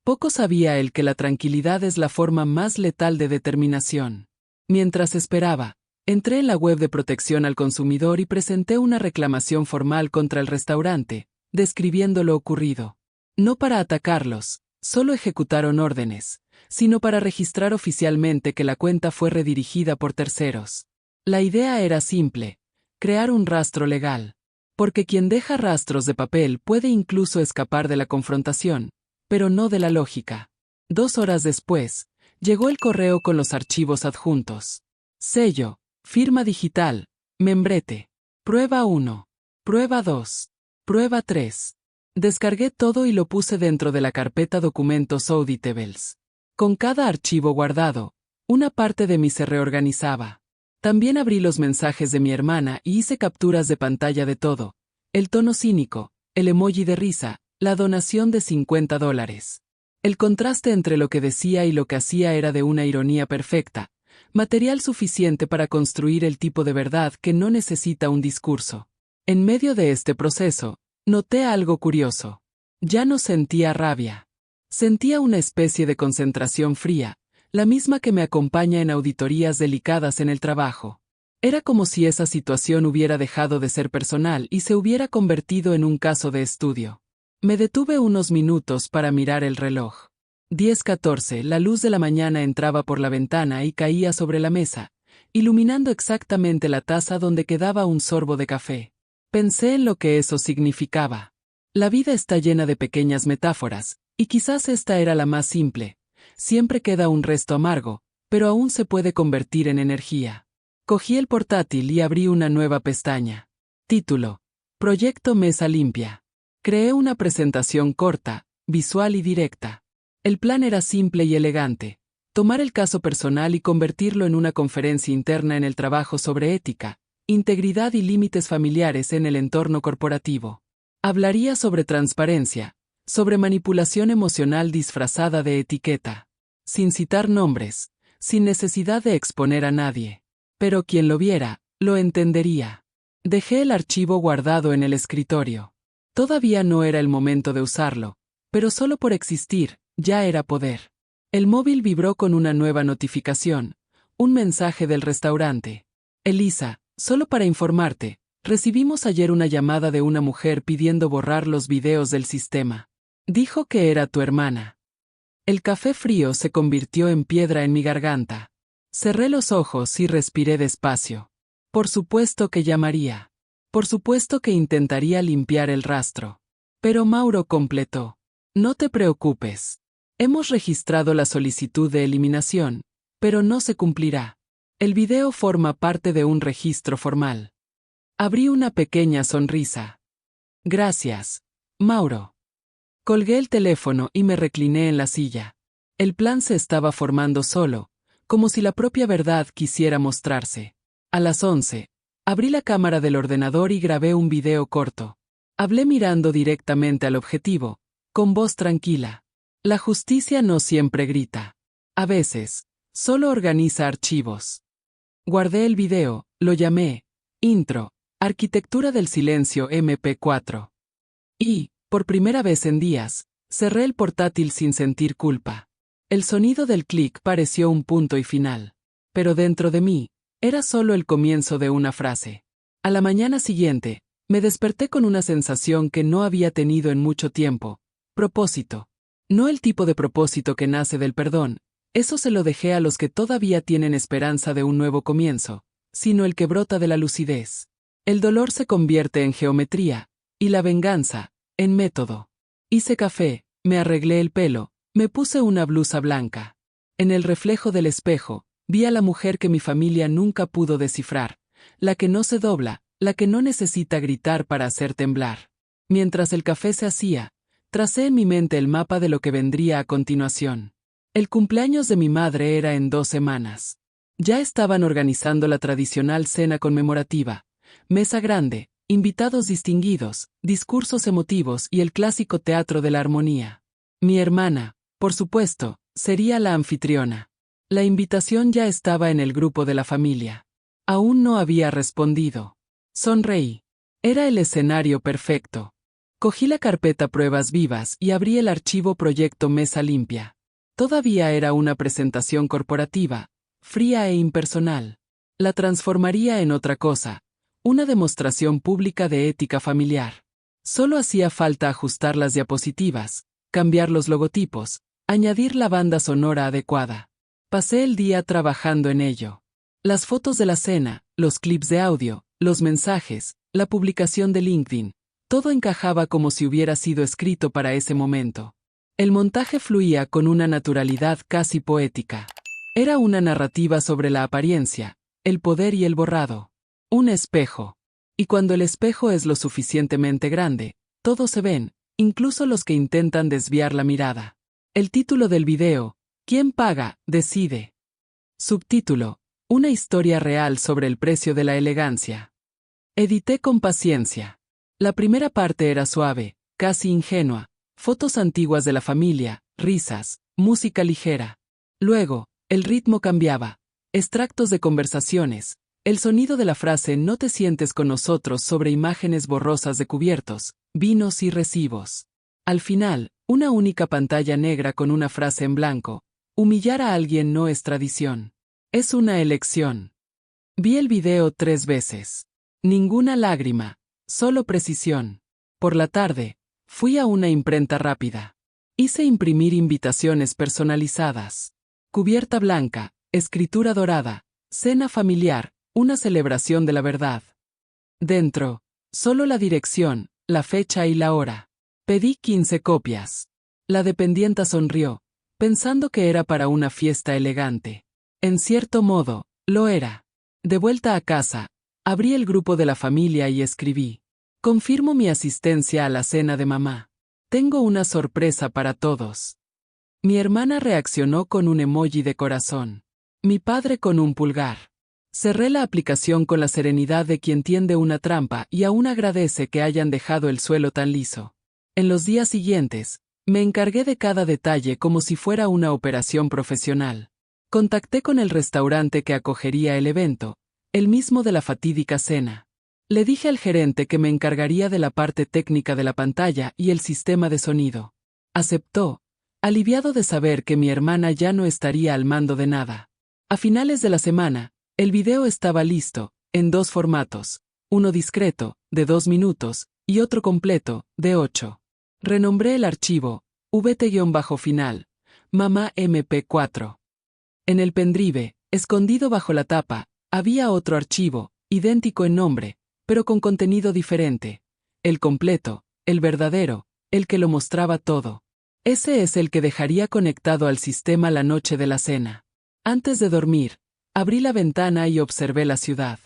Poco sabía él que la tranquilidad es la forma más letal de determinación. Mientras esperaba, entré en la web de protección al consumidor y presenté una reclamación formal contra el restaurante, describiendo lo ocurrido. No para atacarlos, solo ejecutaron órdenes, sino para registrar oficialmente que la cuenta fue redirigida por terceros. La idea era simple: crear un rastro legal. Porque quien deja rastros de papel puede incluso escapar de la confrontación, pero no de la lógica. 2 horas después, llegó el correo con los archivos adjuntos. Sello, firma digital, membrete. Prueba 1. Prueba 2. Prueba 3. Descargué todo y lo puse dentro de la carpeta Documentos Auditables. Con cada archivo guardado, una parte de mí se reorganizaba. También abrí los mensajes de mi hermana y hice capturas de pantalla de todo. El tono cínico, el emoji de risa, la donación de $50. El contraste entre lo que decía y lo que hacía era de una ironía perfecta, material suficiente para construir el tipo de verdad que no necesita un discurso. En medio de este proceso, noté algo curioso. Ya no sentía rabia. Sentía una especie de concentración fría, la misma que me acompaña en auditorías delicadas en el trabajo. Era como si esa situación hubiera dejado de ser personal y se hubiera convertido en un caso de estudio. Me detuve unos minutos para mirar el reloj. 10:14, la luz de la mañana entraba por la ventana y caía sobre la mesa, iluminando exactamente la taza donde quedaba un sorbo de café. Pensé en lo que eso significaba. La vida está llena de pequeñas metáforas, y quizás esta era la más simple. Siempre queda un resto amargo, pero aún se puede convertir en energía. Cogí el portátil y abrí una nueva pestaña. Título: Proyecto Mesa Limpia. Creé una presentación corta, visual y directa. El plan era simple y elegante: tomar el caso personal y convertirlo en una conferencia interna en el trabajo sobre ética, integridad y límites familiares en el entorno corporativo. Hablaría sobre transparencia, sobre manipulación emocional disfrazada de etiqueta. Sin citar nombres, sin necesidad de exponer a nadie. Pero quien lo viera, lo entendería. Dejé el archivo guardado en el escritorio. Todavía no era el momento de usarlo, pero solo por existir, ya era poder. El móvil vibró con una nueva notificación, un mensaje del restaurante. Elisa, solo para informarte, recibimos ayer una llamada de una mujer pidiendo borrar los videos del sistema. Dijo que era tu hermana. El café frío se convirtió en piedra en mi garganta. Cerré los ojos y respiré despacio. Por supuesto que llamaría. Por supuesto que intentaría limpiar el rastro. Pero Mauro completó. No te preocupes. Hemos registrado la solicitud de eliminación, pero no se cumplirá. El video forma parte de un registro formal. Abrí una pequeña sonrisa. Gracias, Mauro. Colgué el teléfono y me recliné en la silla. El plan se estaba formando solo, como si la propia verdad quisiera mostrarse. A las 11, abrí la cámara del ordenador y grabé un video corto. Hablé mirando directamente al objetivo, con voz tranquila. La justicia no siempre grita. A veces, solo organiza archivos. Guardé el video, lo llamé Intro, Arquitectura del Silencio MP4. Y, por primera vez en días, cerré el portátil sin sentir culpa. El sonido del clic pareció un punto y final. Pero dentro de mí, era solo el comienzo de una frase. A la mañana siguiente, me desperté con una sensación que no había tenido en mucho tiempo. Propósito. No el tipo de propósito que nace del perdón, eso se lo dejé a los que todavía tienen esperanza de un nuevo comienzo, sino el que brota de la lucidez. El dolor se convierte en geometría, y la venganza, en método. Hice café, me arreglé el pelo, me puse una blusa blanca. En el reflejo del espejo, vi a la mujer que mi familia nunca pudo descifrar, la que no se dobla, la que no necesita gritar para hacer temblar. Mientras el café se hacía, tracé en mi mente el mapa de lo que vendría a continuación. El cumpleaños de mi madre era en 2 semanas. Ya estaban organizando la tradicional cena conmemorativa, mesa grande, invitados distinguidos, discursos emotivos y el clásico teatro de la armonía. Mi hermana, por supuesto, sería la anfitriona. La invitación ya estaba en el grupo de la familia. Aún no había respondido. Sonreí. Era el escenario perfecto. Cogí la carpeta Pruebas Vivas y abrí el archivo Proyecto Mesa Limpia. Todavía era una presentación corporativa, fría e impersonal. La transformaría en otra cosa. Una demostración pública de ética familiar. Solo hacía falta ajustar las diapositivas, cambiar los logotipos, añadir la banda sonora adecuada. Pasé el día trabajando en ello. Las fotos de la cena, los clips de audio, los mensajes, la publicación de LinkedIn. Todo encajaba como si hubiera sido escrito para ese momento. El montaje fluía con una naturalidad casi poética. Era una narrativa sobre la apariencia, el poder y el borrado. Un espejo. Y cuando el espejo es lo suficientemente grande, todos se ven, incluso los que intentan desviar la mirada. El título del video: ¿Quién paga, decide? Subtítulo: Una historia real sobre el precio de la elegancia. Edité con paciencia. La primera parte era suave, casi ingenua, fotos antiguas de la familia, risas, música ligera. Luego, el ritmo cambiaba, extractos de conversaciones, el sonido de la frase «no te sientes con nosotros» sobre imágenes borrosas de cubiertos, vinos y recibos. Al final, una única pantalla negra con una frase en blanco: humillar a alguien no es tradición. Es una elección. Vi el video 3 veces. Ninguna lágrima, solo precisión. Por la tarde, fui a una imprenta rápida. Hice imprimir invitaciones personalizadas. Cubierta blanca, escritura dorada, cena familiar, una celebración de la verdad. Dentro, solo la dirección, la fecha y la hora. Pedí 15 copias. La dependienta sonrió, pensando que era para una fiesta elegante. En cierto modo, lo era. De vuelta a casa, abrí el grupo de la familia y escribí: confirmo mi asistencia a la cena de mamá. Tengo una sorpresa para todos. Mi hermana reaccionó con un emoji de corazón. Mi padre con un pulgar. Cerré la aplicación con la serenidad de quien tiende una trampa y aún agradece que hayan dejado el suelo tan liso. En los días siguientes, me encargué de cada detalle como si fuera una operación profesional. Contacté con el restaurante que acogería el evento, el mismo de la fatídica cena. Le dije al gerente que me encargaría de la parte técnica de la pantalla y el sistema de sonido. Aceptó, aliviado de saber que mi hermana ya no estaría al mando de nada. A finales de la semana, el video estaba listo, en 2 formatos, uno discreto, de 2 minutos, y otro completo, de 8. Renombré el archivo, VT-final, Mamá MP4. En el pendrive, escondido bajo la tapa, había otro archivo, idéntico en nombre, pero con contenido diferente. El completo, el verdadero, el que lo mostraba todo. Ese es el que dejaría conectado al sistema la noche de la cena. Antes de dormir, abrí la ventana y observé la ciudad.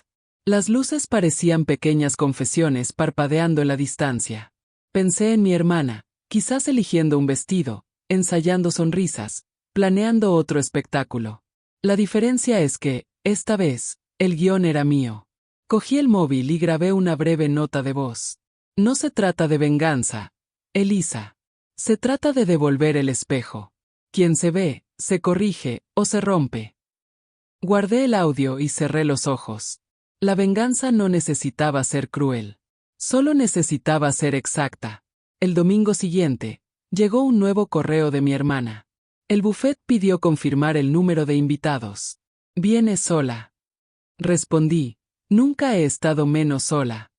Las luces parecían pequeñas confesiones parpadeando en la distancia. Pensé en mi hermana, quizás eligiendo un vestido, ensayando sonrisas, planeando otro espectáculo. La diferencia es que, esta vez, el guión era mío. Cogí el móvil y grabé una breve nota de voz. No se trata de venganza, Elisa. Se trata de devolver el espejo. Quien se ve, se corrige o se rompe. Guardé el audio y cerré los ojos. La venganza no necesitaba ser cruel. Solo necesitaba ser exacta. El domingo siguiente, llegó un nuevo correo de mi hermana. El buffet pidió confirmar el número de invitados. ¿Viene sola? Respondí: nunca he estado menos sola.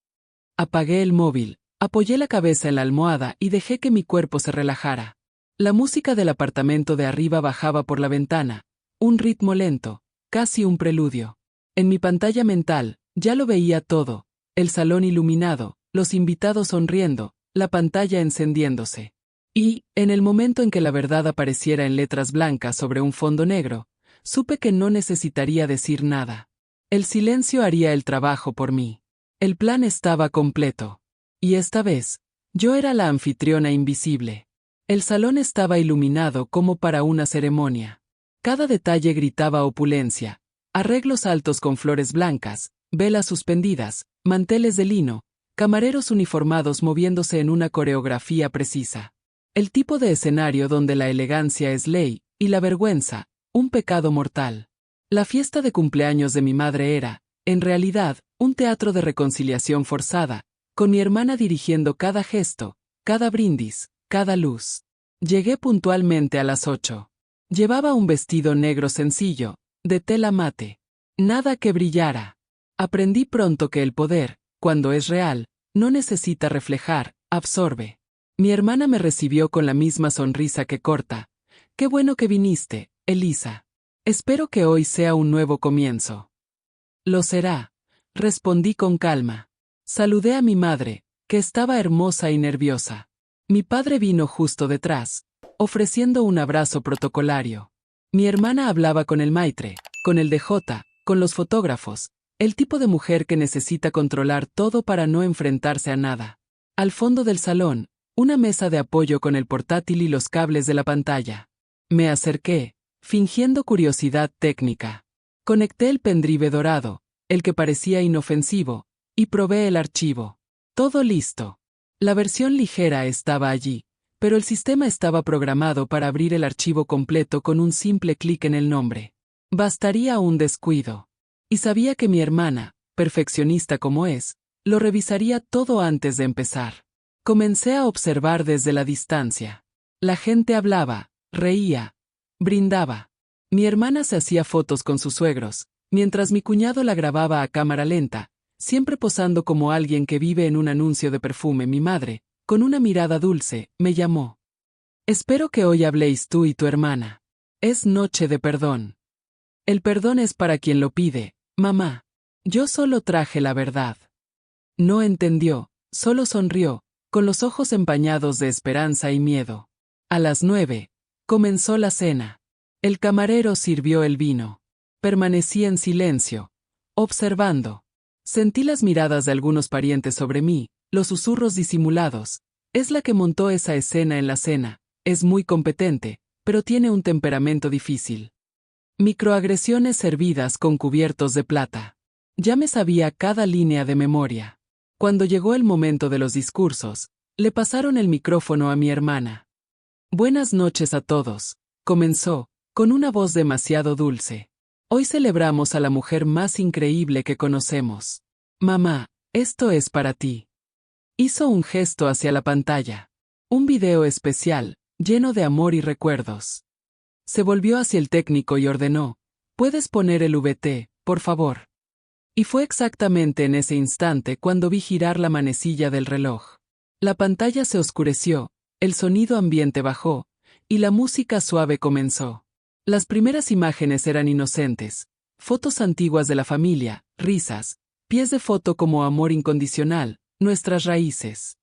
Apagué el móvil, apoyé la cabeza en la almohada y dejé que mi cuerpo se relajara. La música del apartamento de arriba bajaba por la ventana, un ritmo lento, casi un preludio. En mi pantalla mental, ya lo veía todo: el salón iluminado, los invitados sonriendo, la pantalla encendiéndose. Y, en el momento en que la verdad apareciera en letras blancas sobre un fondo negro, supe que no necesitaría decir nada. El silencio haría el trabajo por mí. El plan estaba completo. Y esta vez, yo era la anfitriona invisible. El salón estaba iluminado como para una ceremonia. Cada detalle gritaba opulencia: arreglos altos con flores blancas, velas suspendidas, manteles de lino, camareros uniformados moviéndose en una coreografía precisa. El tipo de escenario donde la elegancia es ley, y la vergüenza, un pecado mortal. La fiesta de cumpleaños de mi madre era, en realidad, un teatro de reconciliación forzada, con mi hermana dirigiendo cada gesto, cada brindis, cada luz. Llegué puntualmente a las 8. Llevaba un vestido negro sencillo, de tela mate. Nada que brillara. Aprendí pronto que el poder, cuando es real, no necesita reflejar, absorbe. Mi hermana me recibió con la misma sonrisa que corta. «Qué bueno que viniste, Elisa. Espero que hoy sea un nuevo comienzo». «Lo será», respondí con calma. Saludé a mi madre, que estaba hermosa y nerviosa. Mi padre vino justo detrás, ofreciendo un abrazo protocolario. Mi hermana hablaba con el maitre, con el DJ, con los fotógrafos, el tipo de mujer que necesita controlar todo para no enfrentarse a nada. Al fondo del salón, una mesa de apoyo con el portátil y los cables de la pantalla. Me acerqué, fingiendo curiosidad técnica. Conecté el pendrive dorado, el que parecía inofensivo, y probé el archivo. Todo listo. La versión ligera estaba allí, pero el sistema estaba programado para abrir el archivo completo con un simple clic en el nombre. Bastaría un descuido. Y sabía que mi hermana, perfeccionista como es, lo revisaría todo antes de empezar. Comencé a observar desde la distancia. La gente hablaba, reía, brindaba. Mi hermana se hacía fotos con sus suegros, mientras mi cuñado la grababa a cámara lenta, siempre posando como alguien que vive en un anuncio de perfume. Mi madre, con una mirada dulce, me llamó. Espero que hoy habléis tú y tu hermana. Es noche de perdón. El perdón es para quien lo pide, mamá. Yo solo traje la verdad. No entendió, solo sonrió, con los ojos empañados de esperanza y miedo. A las 9, comenzó la cena. El camarero sirvió el vino. Permanecí en silencio, observando. Sentí las miradas de algunos parientes sobre mí, los susurros disimulados. Es la que montó esa escena en la cena, es muy competente, pero tiene un temperamento difícil. Microagresiones servidas con cubiertos de plata. Ya me sabía cada línea de memoria. Cuando llegó el momento de los discursos, le pasaron el micrófono a mi hermana. Buenas noches a todos, comenzó, con una voz demasiado dulce. Hoy celebramos a la mujer más increíble que conocemos. Mamá, esto es para ti. Hizo un gesto hacia la pantalla. Un video especial, lleno de amor y recuerdos. Se volvió hacia el técnico y ordenó, ¿puedes poner el VT, por favor? Y fue exactamente en ese instante cuando vi girar la manecilla del reloj. La pantalla se oscureció, el sonido ambiente bajó, y la música suave comenzó. Las primeras imágenes eran inocentes, fotos antiguas de la familia, risas, pies de foto como amor incondicional, nuestras raíces.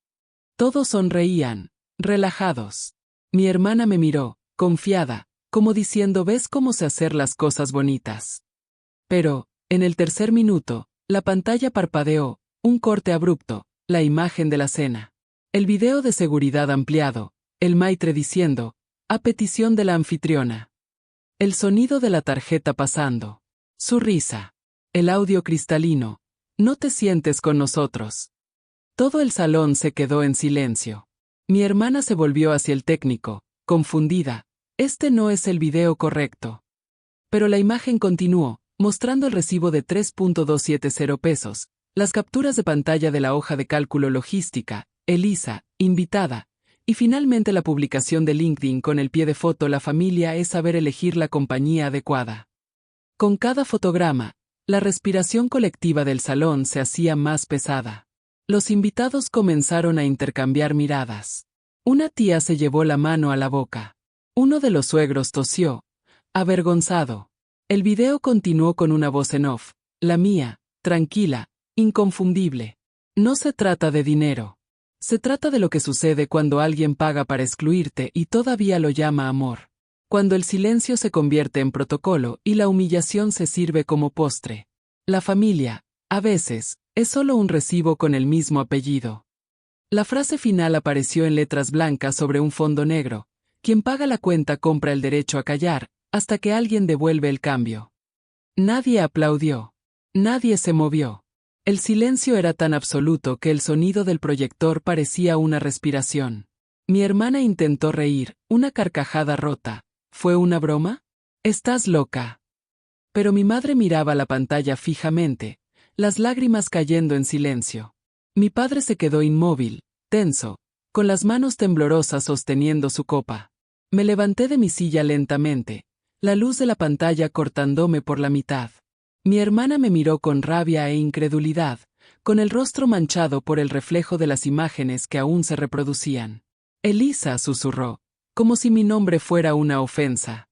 Todos sonreían, relajados. Mi hermana me miró, confiada, como diciendo ¿ves cómo sé hacer las cosas bonitas? Pero, en el tercer minuto, la pantalla parpadeó, un corte abrupto, la imagen de la cena. El video de seguridad ampliado, el maitre diciendo, a petición de la anfitriona. El sonido de la tarjeta pasando. Su risa. El audio cristalino. No te sientes con nosotros. Todo el salón se quedó en silencio. Mi hermana se volvió hacia el técnico, confundida. Este no es el video correcto. Pero la imagen continuó, mostrando el recibo de 3.270 pesos, las capturas de pantalla de la hoja de cálculo logística, Elisa, invitada, y finalmente la publicación de LinkedIn con el pie de foto. La familia es saber elegir la compañía adecuada. Con cada fotograma, la respiración colectiva del salón se hacía más pesada. Los invitados comenzaron a intercambiar miradas. Una tía se llevó la mano a la boca. Uno de los suegros tosió, avergonzado. El video continuó con una voz en off, la mía, tranquila, inconfundible. No se trata de dinero. Se trata de lo que sucede cuando alguien paga para excluirte y todavía lo llama amor. Cuando el silencio se convierte en protocolo y la humillación se sirve como postre. La familia, a veces, es solo un recibo con el mismo apellido. La frase final apareció en letras blancas sobre un fondo negro. Quien paga la cuenta compra el derecho a callar, hasta que alguien devuelve el cambio. Nadie aplaudió. Nadie se movió. El silencio era tan absoluto que el sonido del proyector parecía una respiración. Mi hermana intentó reír, una carcajada rota. ¿Fue una broma? Estás loca. Pero mi madre miraba la pantalla fijamente, las lágrimas cayendo en silencio. Mi padre se quedó inmóvil, tenso, con las manos temblorosas sosteniendo su copa. Me levanté de mi silla lentamente, la luz de la pantalla cortándome por la mitad. Mi hermana me miró con rabia e incredulidad, con el rostro manchado por el reflejo de las imágenes que aún se reproducían. Elisa susurró, como si mi nombre fuera una ofensa.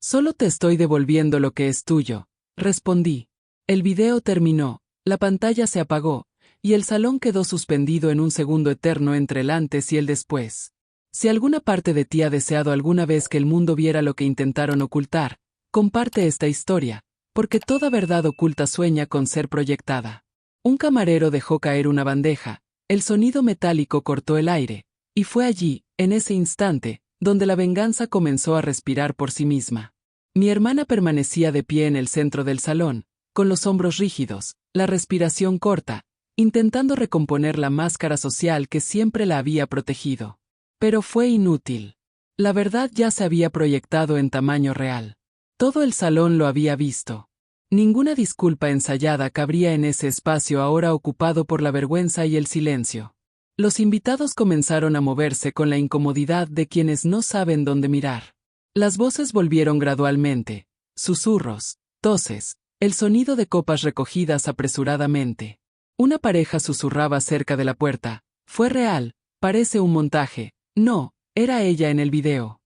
Solo te estoy devolviendo lo que es tuyo, respondí. El video terminó, la pantalla se apagó, y el salón quedó suspendido en un segundo eterno entre el antes y el después. Si alguna parte de ti ha deseado alguna vez que el mundo viera lo que intentaron ocultar, comparte esta historia, porque toda verdad oculta sueña con ser proyectada. Un camarero dejó caer una bandeja, el sonido metálico cortó el aire, y fue allí, en ese instante, donde la venganza comenzó a respirar por sí misma. Mi hermana permanecía de pie en el centro del salón, con los hombros rígidos, la respiración corta, intentando recomponer la máscara social que siempre la había protegido. Pero fue inútil. La verdad ya se había proyectado en tamaño real. Todo el salón lo había visto. Ninguna disculpa ensayada cabría en ese espacio ahora ocupado por la vergüenza y el silencio. Los invitados comenzaron a moverse con la incomodidad de quienes no saben dónde mirar. Las voces volvieron gradualmente, susurros, toses, el sonido de copas recogidas apresuradamente. Una pareja susurraba cerca de la puerta. Fue real, parece un montaje. No, era ella en el video.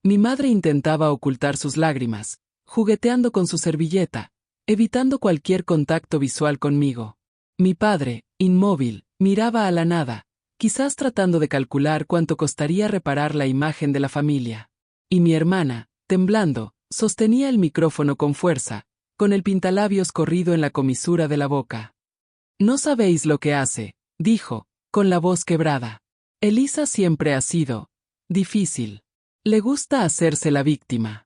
Mi madre intentaba ocultar sus lágrimas, jugueteando con su servilleta, evitando cualquier contacto visual conmigo. Mi padre, inmóvil, miraba a la nada, quizás tratando de calcular cuánto costaría reparar la imagen de la familia. Y mi hermana, temblando, sostenía el micrófono con fuerza, con el pintalabios corrido en la comisura de la boca. No sabéis lo que hace, dijo, con la voz quebrada. Elisa siempre ha sido difícil. Le gusta hacerse la víctima.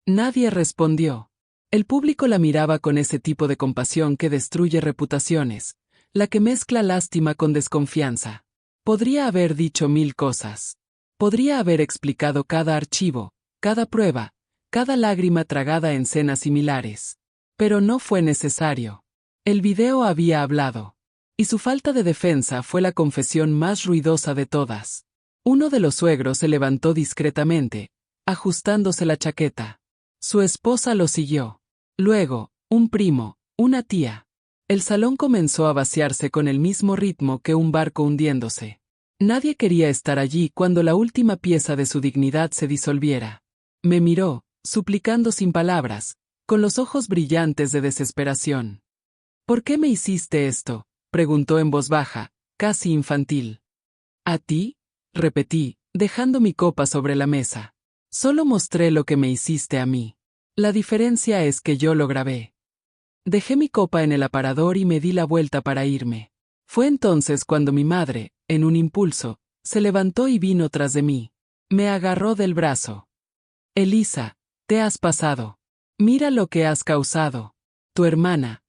Nadie respondió. El público la miraba con ese tipo de compasión que destruye reputaciones, la que mezcla lástima con desconfianza. Podría haber dicho 1000 cosas. Podría haber explicado cada archivo, cada prueba, cada lágrima tragada en escenas similares. Pero no fue necesario. El video había hablado. Y su falta de defensa fue la confesión más ruidosa de todas. Uno de los suegros se levantó discretamente, ajustándose la chaqueta. Su esposa lo siguió. Luego, un primo, una tía. El salón comenzó a vaciarse con el mismo ritmo que un barco hundiéndose. Nadie quería estar allí cuando la última pieza de su dignidad se disolviera. Me miró, suplicando sin palabras, con los ojos brillantes de desesperación. ¿Por qué me hiciste esto?, preguntó en voz baja, casi infantil. ¿A ti?, repetí, dejando mi copa sobre la mesa. Solo mostré lo que me hiciste a mí. La diferencia es que yo lo grabé. Dejé mi copa en el aparador y me di la vuelta para irme. Fue entonces cuando mi madre, en un impulso, se levantó y vino tras de mí. Me agarró del brazo. Elisa, te has pasado. Mira lo que has causado. Tu hermana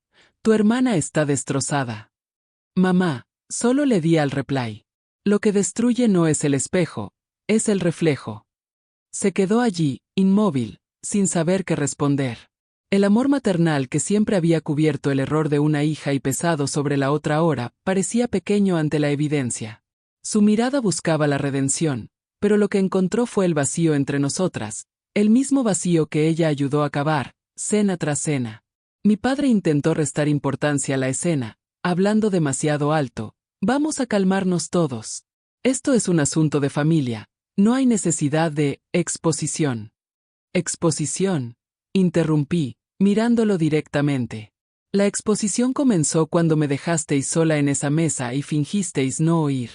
está destrozada. Mamá, solo le di al replay. Lo que destruye no es el espejo, es el reflejo. Se quedó allí, inmóvil, sin saber qué responder. El amor maternal que siempre había cubierto el error de una hija y pesado sobre la otra ahora, parecía pequeño ante la evidencia. Su mirada buscaba la redención, pero lo que encontró fue el vacío entre nosotras, el mismo vacío que ella ayudó a cavar, cena tras cena. Mi padre intentó restar importancia a la escena, hablando demasiado alto. Vamos a calmarnos todos. Esto es un asunto de familia, no hay necesidad de exposición. ¿Exposición?, interrumpí, mirándolo directamente. La exposición comenzó cuando me dejasteis sola en esa mesa y fingisteis no oír.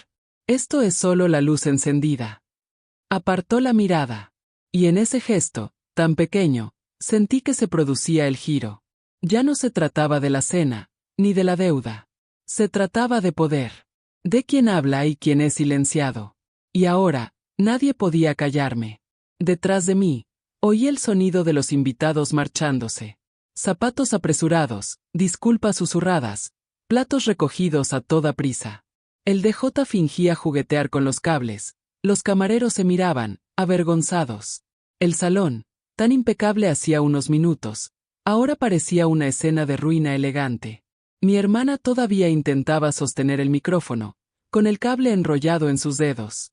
Esto es solo la luz encendida. Apartó la mirada. Y en ese gesto, tan pequeño, sentí que se producía el giro. Ya no se trataba de la cena, ni de la deuda. Se trataba de poder. De quién habla y quién es silenciado. Y ahora, nadie podía callarme. Detrás de mí, oí el sonido de los invitados marchándose. Zapatos apresurados, disculpas susurradas, platos recogidos a toda prisa. El DJ fingía juguetear con los cables. Los camareros se miraban, avergonzados. El salón, tan impecable hacía unos minutos, ahora parecía una escena de ruina elegante. Mi hermana todavía intentaba sostener el micrófono, con el cable enrollado en sus dedos.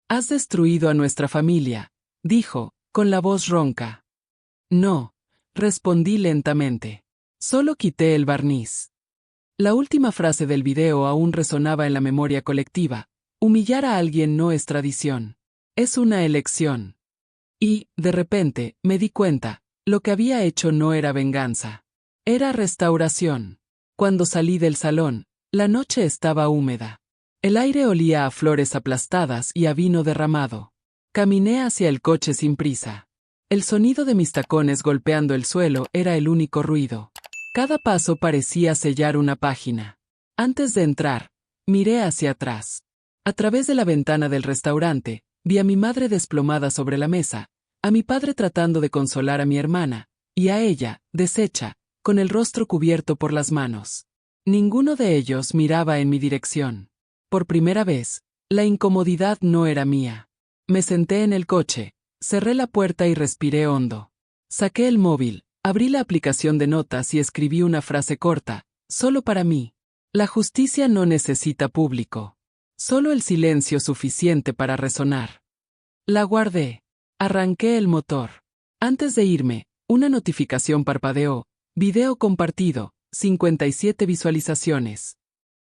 «Has destruido a nuestra familia», dijo, con la voz ronca. «No», respondí lentamente. Solo quité el barniz. La última frase del video aún resonaba en la memoria colectiva. Humillar a alguien no es tradición. Es una elección. Y, de repente, me di cuenta, lo que había hecho no era venganza. Era restauración. Cuando salí del salón, La noche estaba húmeda. El aire olía a flores aplastadas y a vino derramado. Caminé hacia el coche sin prisa. El sonido de mis tacones golpeando el suelo era el único ruido. Cada paso parecía sellar una página. Antes de entrar, miré hacia atrás. A través de la ventana del restaurante, vi a mi madre desplomada sobre la mesa, a mi padre tratando de consolar a mi hermana, y a ella, deshecha, con el rostro cubierto por las manos. Ninguno de ellos miraba en mi dirección. Por primera vez, la incomodidad no era mía. Me senté en el coche, cerré la puerta y respiré hondo. Saqué el móvil, abrí la aplicación de notas y escribí una frase corta, solo para mí. La justicia no necesita público. Solo el silencio suficiente para resonar. La guardé. Arranqué el motor. Antes de irme, una notificación parpadeó. Video compartido, 57 visualizaciones.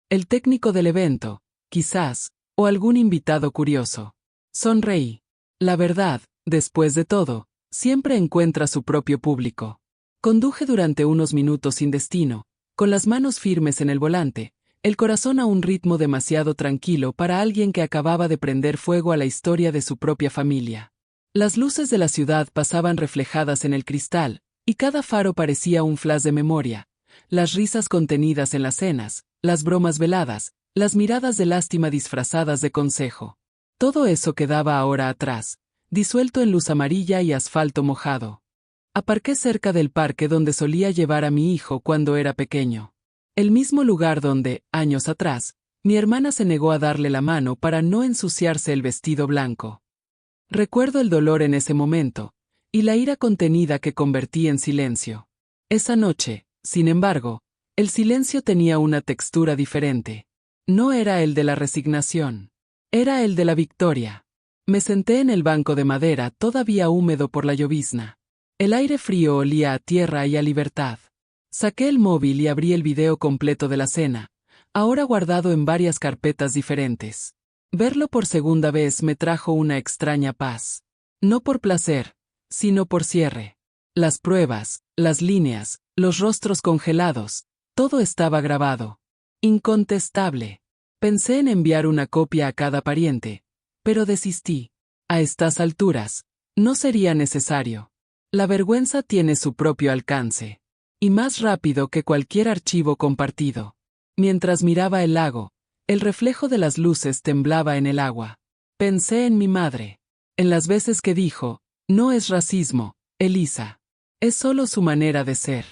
El técnico del evento, quizás, o algún invitado curioso. Sonreí. La verdad, después de todo, siempre encuentra su propio público. Conduje durante unos minutos sin destino, con las manos firmes en el volante, el corazón a un ritmo demasiado tranquilo para alguien que acababa de prender fuego a la historia de su propia familia. Las luces de la ciudad pasaban reflejadas en el cristal, y cada faro parecía un flash de memoria. Las risas contenidas en las cenas, las bromas veladas, las miradas de lástima disfrazadas de consejo. Todo eso quedaba ahora atrás, disuelto en luz amarilla y asfalto mojado. Aparqué cerca del parque donde solía llevar a mi hijo cuando era pequeño. El mismo lugar donde, años atrás, mi hermana se negó a darle la mano para no ensuciarse el vestido blanco. Recuerdo el dolor en ese momento, y la ira contenida que convertí en silencio. Esa noche, sin embargo, el silencio tenía una textura diferente. No era el de la resignación. Era el de la victoria. Me senté en el banco de madera todavía húmedo por la llovizna. El aire frío olía a tierra y a libertad. Saqué el móvil y abrí el video completo de la cena, ahora guardado en varias carpetas diferentes. Verlo por segunda vez me trajo una extraña paz. No por placer, sino por cierre. Las pruebas, las líneas, los rostros congelados, todo estaba grabado. Incontestable. Pensé en enviar una copia a cada pariente, pero desistí. A estas alturas, no sería necesario. La vergüenza tiene su propio alcance. Y más rápido que cualquier archivo compartido. Mientras miraba el lago, el reflejo de las luces temblaba en el agua. Pensé en mi madre. En las veces que dijo, no es racismo, Elisa. Es solo su manera de ser.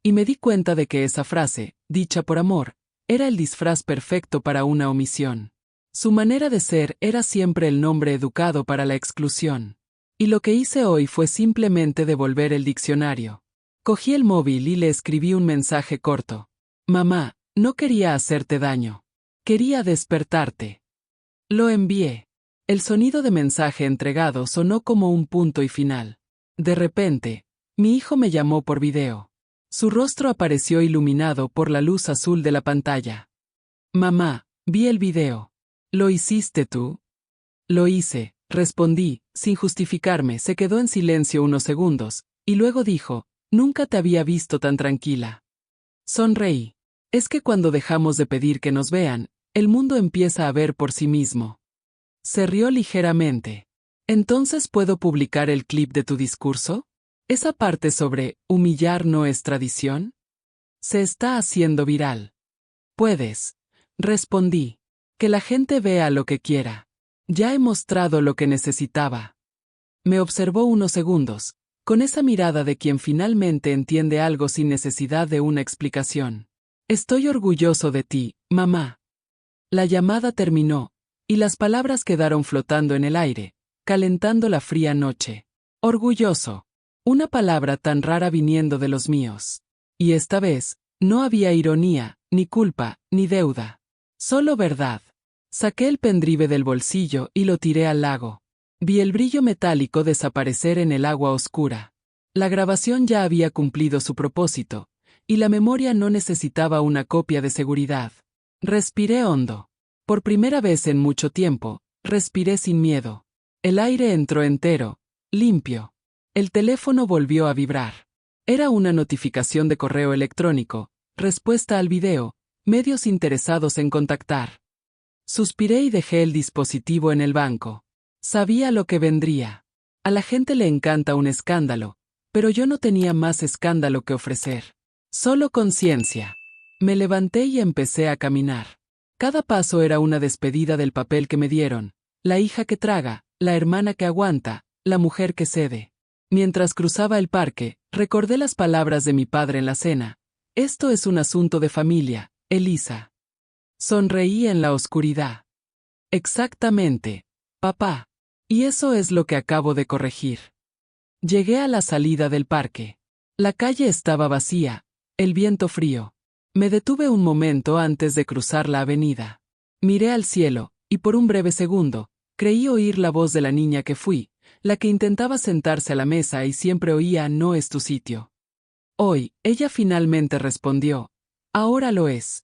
Y me di cuenta de que esa frase, dicha por amor, era el disfraz perfecto para una omisión. Su manera de ser era siempre el nombre educado para la exclusión. Y lo que hice hoy fue simplemente devolver el diccionario. Cogí el móvil y le escribí un mensaje corto. Mamá, no quería hacerte daño. Quería despertarte. Lo envié. El sonido de mensaje entregado sonó como un punto y final. De repente, mi hijo me llamó por video. Su rostro apareció iluminado por la luz azul de la pantalla. Mamá, vi el video. ¿Lo hiciste tú? Lo hice, respondí, sin justificarme. Se quedó en silencio unos segundos, y luego dijo, nunca te había visto tan tranquila. Sonreí. Es que cuando dejamos de pedir que nos vean, el mundo empieza a ver por sí mismo. Se rió ligeramente. ¿Entonces puedo publicar el clip de tu discurso? ¿Esa parte sobre humillar no es tradición? Se está haciendo viral. Puedes. Respondí. Que la gente vea lo que quiera. Ya he mostrado lo que necesitaba. Me observó unos segundos, con esa mirada de quien finalmente entiende algo sin necesidad de una explicación. Estoy orgulloso de ti, mamá. La llamada terminó, y las palabras quedaron flotando en el aire, calentando la fría noche. Orgulloso. Una palabra tan rara viniendo de los míos. Y esta vez, no había ironía, ni culpa, ni deuda. Solo verdad. Saqué el pendrive del bolsillo y lo tiré al lago. Vi el brillo metálico desaparecer en el agua oscura. La grabación ya había cumplido su propósito, y la memoria no necesitaba una copia de seguridad. Respiré hondo. Por primera vez en mucho tiempo, respiré sin miedo. El aire entró entero, limpio. El teléfono volvió a vibrar. Era una notificación de correo electrónico, respuesta al video, medios interesados en contactar. Suspiré y dejé el dispositivo en el banco. Sabía lo que vendría. A la gente le encanta un escándalo, pero yo no tenía más escándalo que ofrecer. Solo conciencia. Me levanté y empecé a caminar. Cada paso era una despedida del papel que me dieron, la hija que traga, la hermana que aguanta, la mujer que cede. Mientras cruzaba el parque, recordé las palabras de mi padre en la cena. Esto es un asunto de familia, Elisa. Sonreí en la oscuridad. Exactamente, papá. Y eso es lo que acabo de corregir. Llegué a la salida del parque. La calle estaba vacía, el viento frío. Me detuve un momento antes de cruzar la avenida. Miré al cielo, y por un breve segundo, creí oír la voz de la niña que fui, la que intentaba sentarse a la mesa y siempre oía "no es tu sitio". Hoy, ella finalmente respondió, "ahora lo es".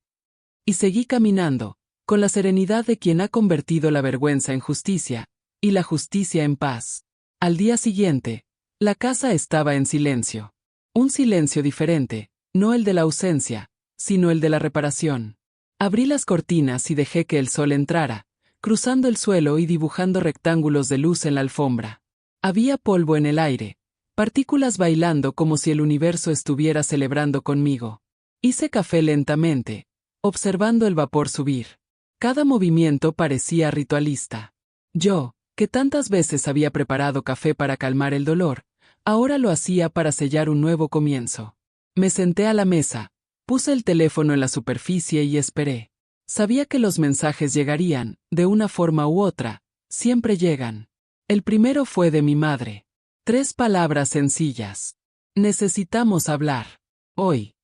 Y seguí caminando, con la serenidad de quien ha convertido la vergüenza en justicia, y la justicia en paz. Al día siguiente, la casa estaba en silencio. Un silencio diferente, no el de la ausencia, sino el de la reparación. Abrí las cortinas y dejé que el sol entrara, cruzando el suelo y dibujando rectángulos de luz en la alfombra. Había polvo en el aire, partículas bailando como si el universo estuviera celebrando conmigo. Hice café lentamente, observando el vapor subir. Cada movimiento parecía ritualista. Yo, que tantas veces había preparado café para calmar el dolor, ahora lo hacía para sellar un nuevo comienzo. Me senté a la mesa, puse el teléfono en la superficie y esperé. Sabía que los mensajes llegarían, de una forma u otra, siempre llegan. El primero fue de mi madre. 3 palabras sencillas. Necesitamos hablar. Hoy.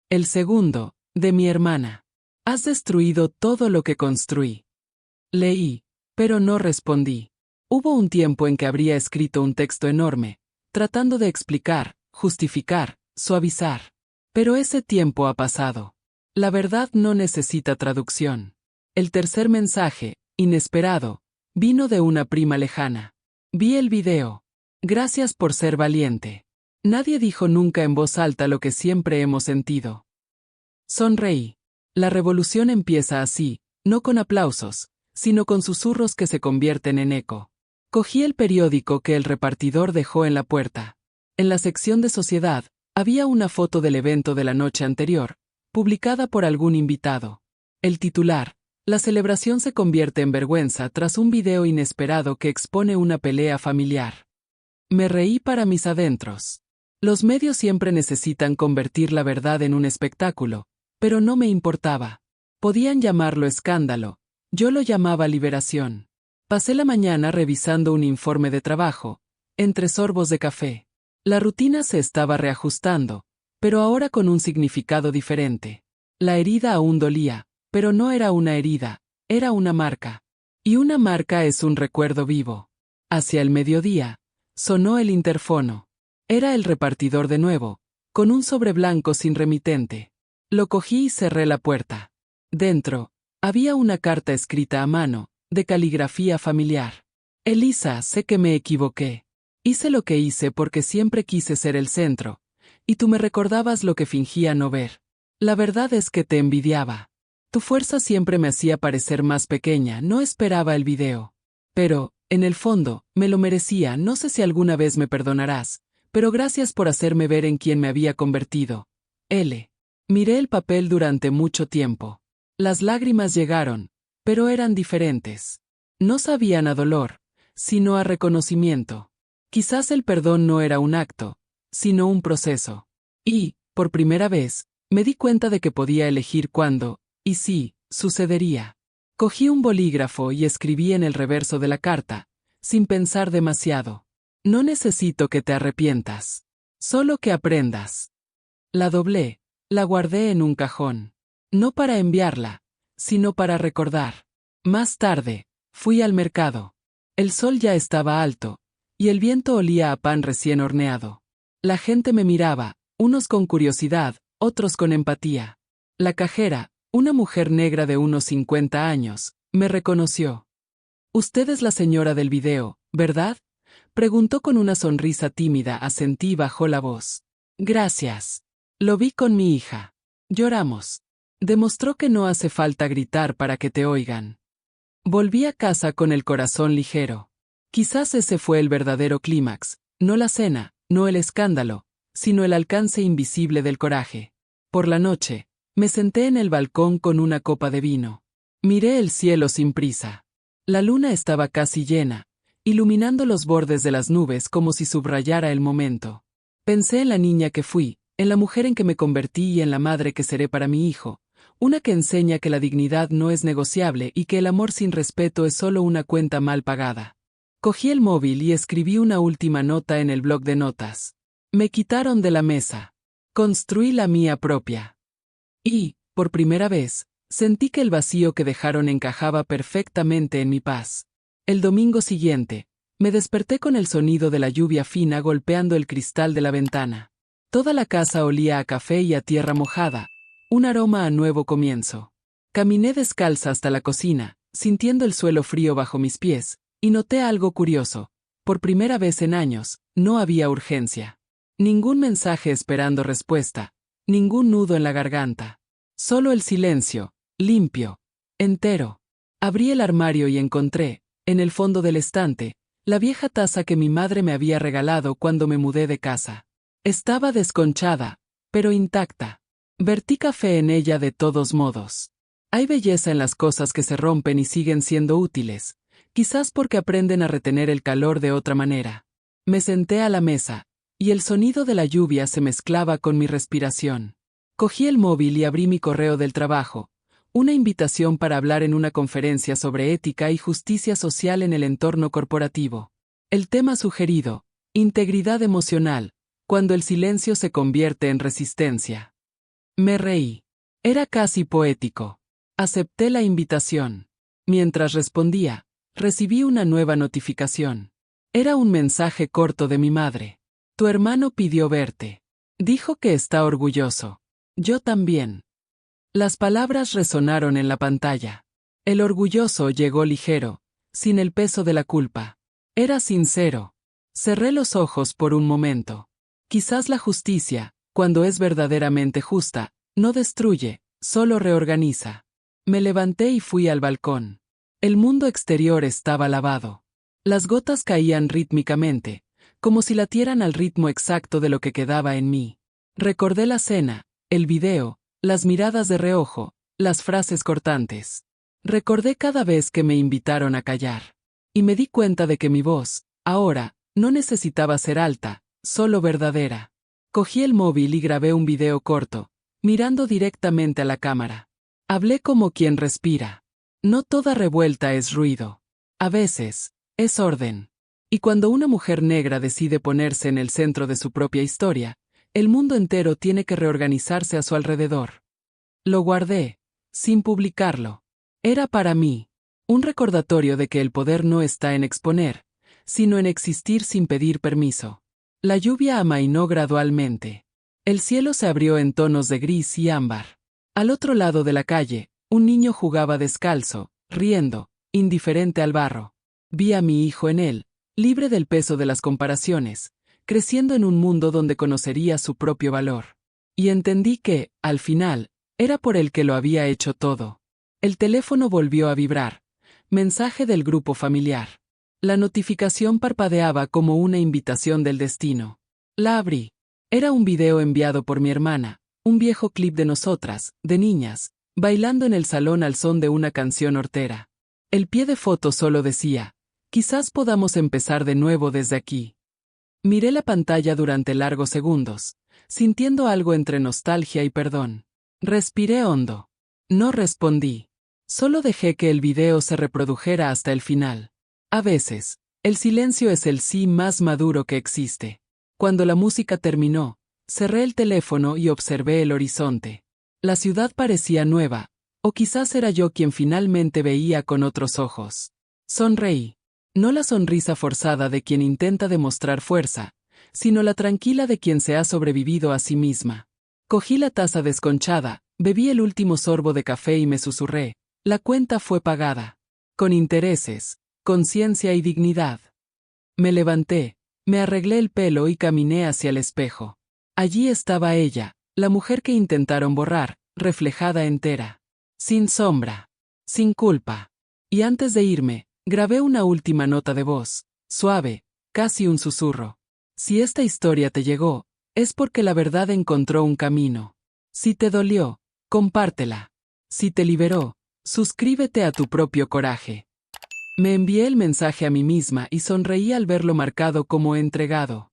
El segundo, de mi hermana. Has destruido todo lo que construí. Leí, pero no respondí. Hubo un tiempo en que habría escrito un texto enorme, tratando de explicar, justificar, suavizar. Pero ese tiempo ha pasado. La verdad no necesita traducción. El tercer mensaje, inesperado, vino de una prima lejana. Vi el video. Gracias por ser valiente. Nadie dijo nunca en voz alta lo que siempre hemos sentido. Sonreí. La revolución empieza así, no con aplausos, sino con susurros que se convierten en eco. Cogí el periódico que el repartidor dejó en la puerta. En la sección de sociedad, había una foto del evento de la noche anterior, publicada por algún invitado. El titular: la celebración se convierte en vergüenza tras un video inesperado que expone una pelea familiar. Me reí para mis adentros. Los medios siempre necesitan convertir la verdad en un espectáculo, pero no me importaba. Podían llamarlo escándalo, yo lo llamaba liberación. Pasé la mañana revisando un informe de trabajo, entre sorbos de café. La rutina se estaba reajustando, pero ahora con un significado diferente. La herida aún dolía, pero no era una herida, era una marca. Y una marca es un recuerdo vivo. Hacia el mediodía, sonó el interfono. Era el repartidor de nuevo, con un sobre blanco sin remitente. Lo cogí y cerré la puerta. Dentro, había una carta escrita a mano, de caligrafía familiar. Elisa, sé que me equivoqué. Hice lo que hice porque siempre quise ser el centro, y tú me recordabas lo que fingía no ver. La verdad es que te envidiaba. Tu fuerza siempre me hacía parecer más pequeña, no esperaba el video. Pero, en el fondo, me lo merecía, no sé si alguna vez me perdonarás, pero gracias por hacerme ver en quien me había convertido. L. Miré el papel durante mucho tiempo. Las lágrimas llegaron, pero eran diferentes. No sabían a dolor, sino a reconocimiento. Quizás el perdón no era un acto, sino un proceso. Y, por primera vez, me di cuenta de que podía elegir cuándo, y sí, sucedería. Cogí un bolígrafo y escribí en el reverso de la carta, sin pensar demasiado. No necesito que te arrepientas. Solo que aprendas. La doblé, la guardé en un cajón. No para enviarla, sino para recordar. Más tarde, fui al mercado. El sol ya estaba alto, y el viento olía a pan recién horneado. La gente me miraba, unos con curiosidad, otros con empatía. La cajera, una mujer negra de unos 50 años, me reconoció. «Usted es la señora del video, ¿verdad?», preguntó con una sonrisa tímida. Asentí y bajó la voz. «Gracias. Lo vi con mi hija. Lloramos». Demostró que no hace falta gritar para que te oigan. Volví a casa con el corazón ligero. Quizás ese fue el verdadero clímax, no la cena, no el escándalo, sino el alcance invisible del coraje. Por la noche, me senté en el balcón con una copa de vino. Miré el cielo sin prisa. La luna estaba casi llena, iluminando los bordes de las nubes como si subrayara el momento. Pensé en la niña que fui, en la mujer en que me convertí y en la madre que seré para mi hijo, una que enseña que la dignidad no es negociable y que el amor sin respeto es solo una cuenta mal pagada. Cogí el móvil y escribí una última nota en el bloc de notas. Me quitaron de la mesa. Construí la mía propia. Y, por primera vez, sentí que el vacío que dejaron encajaba perfectamente en mi paz. El domingo siguiente, me desperté con el sonido de la lluvia fina golpeando el cristal de la ventana. Toda la casa olía a café y a tierra mojada, un aroma a nuevo comienzo. Caminé descalza hasta la cocina, sintiendo el suelo frío bajo mis pies, y noté algo curioso. Por primera vez en años, no había urgencia. Ningún mensaje esperando respuesta, ningún nudo en la garganta. Solo el silencio, limpio, entero. Abrí el armario y encontré, en el fondo del estante, la vieja taza que mi madre me había regalado cuando me mudé de casa. Estaba desconchada, pero intacta. Vertí café en ella de todos modos. Hay belleza en las cosas que se rompen y siguen siendo útiles, quizás porque aprenden a retener el calor de otra manera. Me senté a la mesa, y el sonido de la lluvia se mezclaba con mi respiración. Cogí el móvil y abrí mi correo del trabajo, una invitación para hablar en una conferencia sobre ética y justicia social en el entorno corporativo. El tema sugerido, integridad emocional, cuando el silencio se convierte en resistencia. Me reí. Era casi poético. Acepté la invitación. Mientras respondía, recibí una nueva notificación. Era un mensaje corto de mi madre. Tu hermano pidió verte. Dijo que está orgulloso. Yo también. Las palabras resonaron en la pantalla. El orgulloso llegó ligero, sin el peso de la culpa. Era sincero. Cerré los ojos por un momento. Quizás la justicia, cuando es verdaderamente justa, no destruye, solo reorganiza. Me levanté y fui al balcón. El mundo exterior estaba lavado. Las gotas caían rítmicamente, como si latieran al ritmo exacto de lo que quedaba en mí. Recordé la cena, el video, las miradas de reojo, las frases cortantes. Recordé cada vez que me invitaron a callar. Y me di cuenta de que mi voz, ahora, no necesitaba ser alta, solo verdadera. Cogí el móvil y grabé un video corto, mirando directamente a la cámara. Hablé como quien respira. No toda revuelta es ruido. A veces, es orden. Y cuando una mujer negra decide ponerse en el centro de su propia historia, el mundo entero tiene que reorganizarse a su alrededor. Lo guardé, sin publicarlo. Era para mí, un recordatorio de que el poder no está en exponer, sino en existir sin pedir permiso. La lluvia amainó gradualmente. El cielo se abrió en tonos de gris y ámbar. Al otro lado de la calle, un niño jugaba descalzo, riendo, indiferente al barro. Vi a mi hijo en él, libre del peso de las comparaciones, creciendo en un mundo donde conocería su propio valor. Y entendí que, al final, era por el que lo había hecho todo. El teléfono volvió a vibrar. Mensaje del grupo familiar. La notificación parpadeaba como una invitación del destino. La abrí. Era un video enviado por mi hermana, un viejo clip de nosotras, de niñas, bailando en el salón al son de una canción hortera. El pie de foto solo decía, quizás podamos empezar de nuevo desde aquí. Miré la pantalla durante largos segundos, sintiendo algo entre nostalgia y perdón. Respiré hondo. No respondí. Solo dejé que el video se reprodujera hasta el final. A veces, el silencio es el sí más maduro que existe. Cuando la música terminó, cerré el teléfono y observé el horizonte. La ciudad parecía nueva, o quizás era yo quien finalmente veía con otros ojos. Sonreí. No la sonrisa forzada de quien intenta demostrar fuerza, sino la tranquila de quien se ha sobrevivido a sí misma. Cogí la taza desconchada, bebí el último sorbo de café y me susurré, la cuenta fue pagada. Con intereses, conciencia y dignidad. Me levanté, me arreglé el pelo y caminé hacia el espejo. Allí estaba ella, la mujer que intentaron borrar, reflejada entera. Sin sombra. Sin culpa. Y antes de irme, grabé una última nota de voz, suave, casi un susurro. Si esta historia te llegó, es porque la verdad encontró un camino. Si te dolió, compártela. Si te liberó, suscríbete a tu propio coraje. Me envié el mensaje a mí misma y sonreí al verlo marcado como entregado.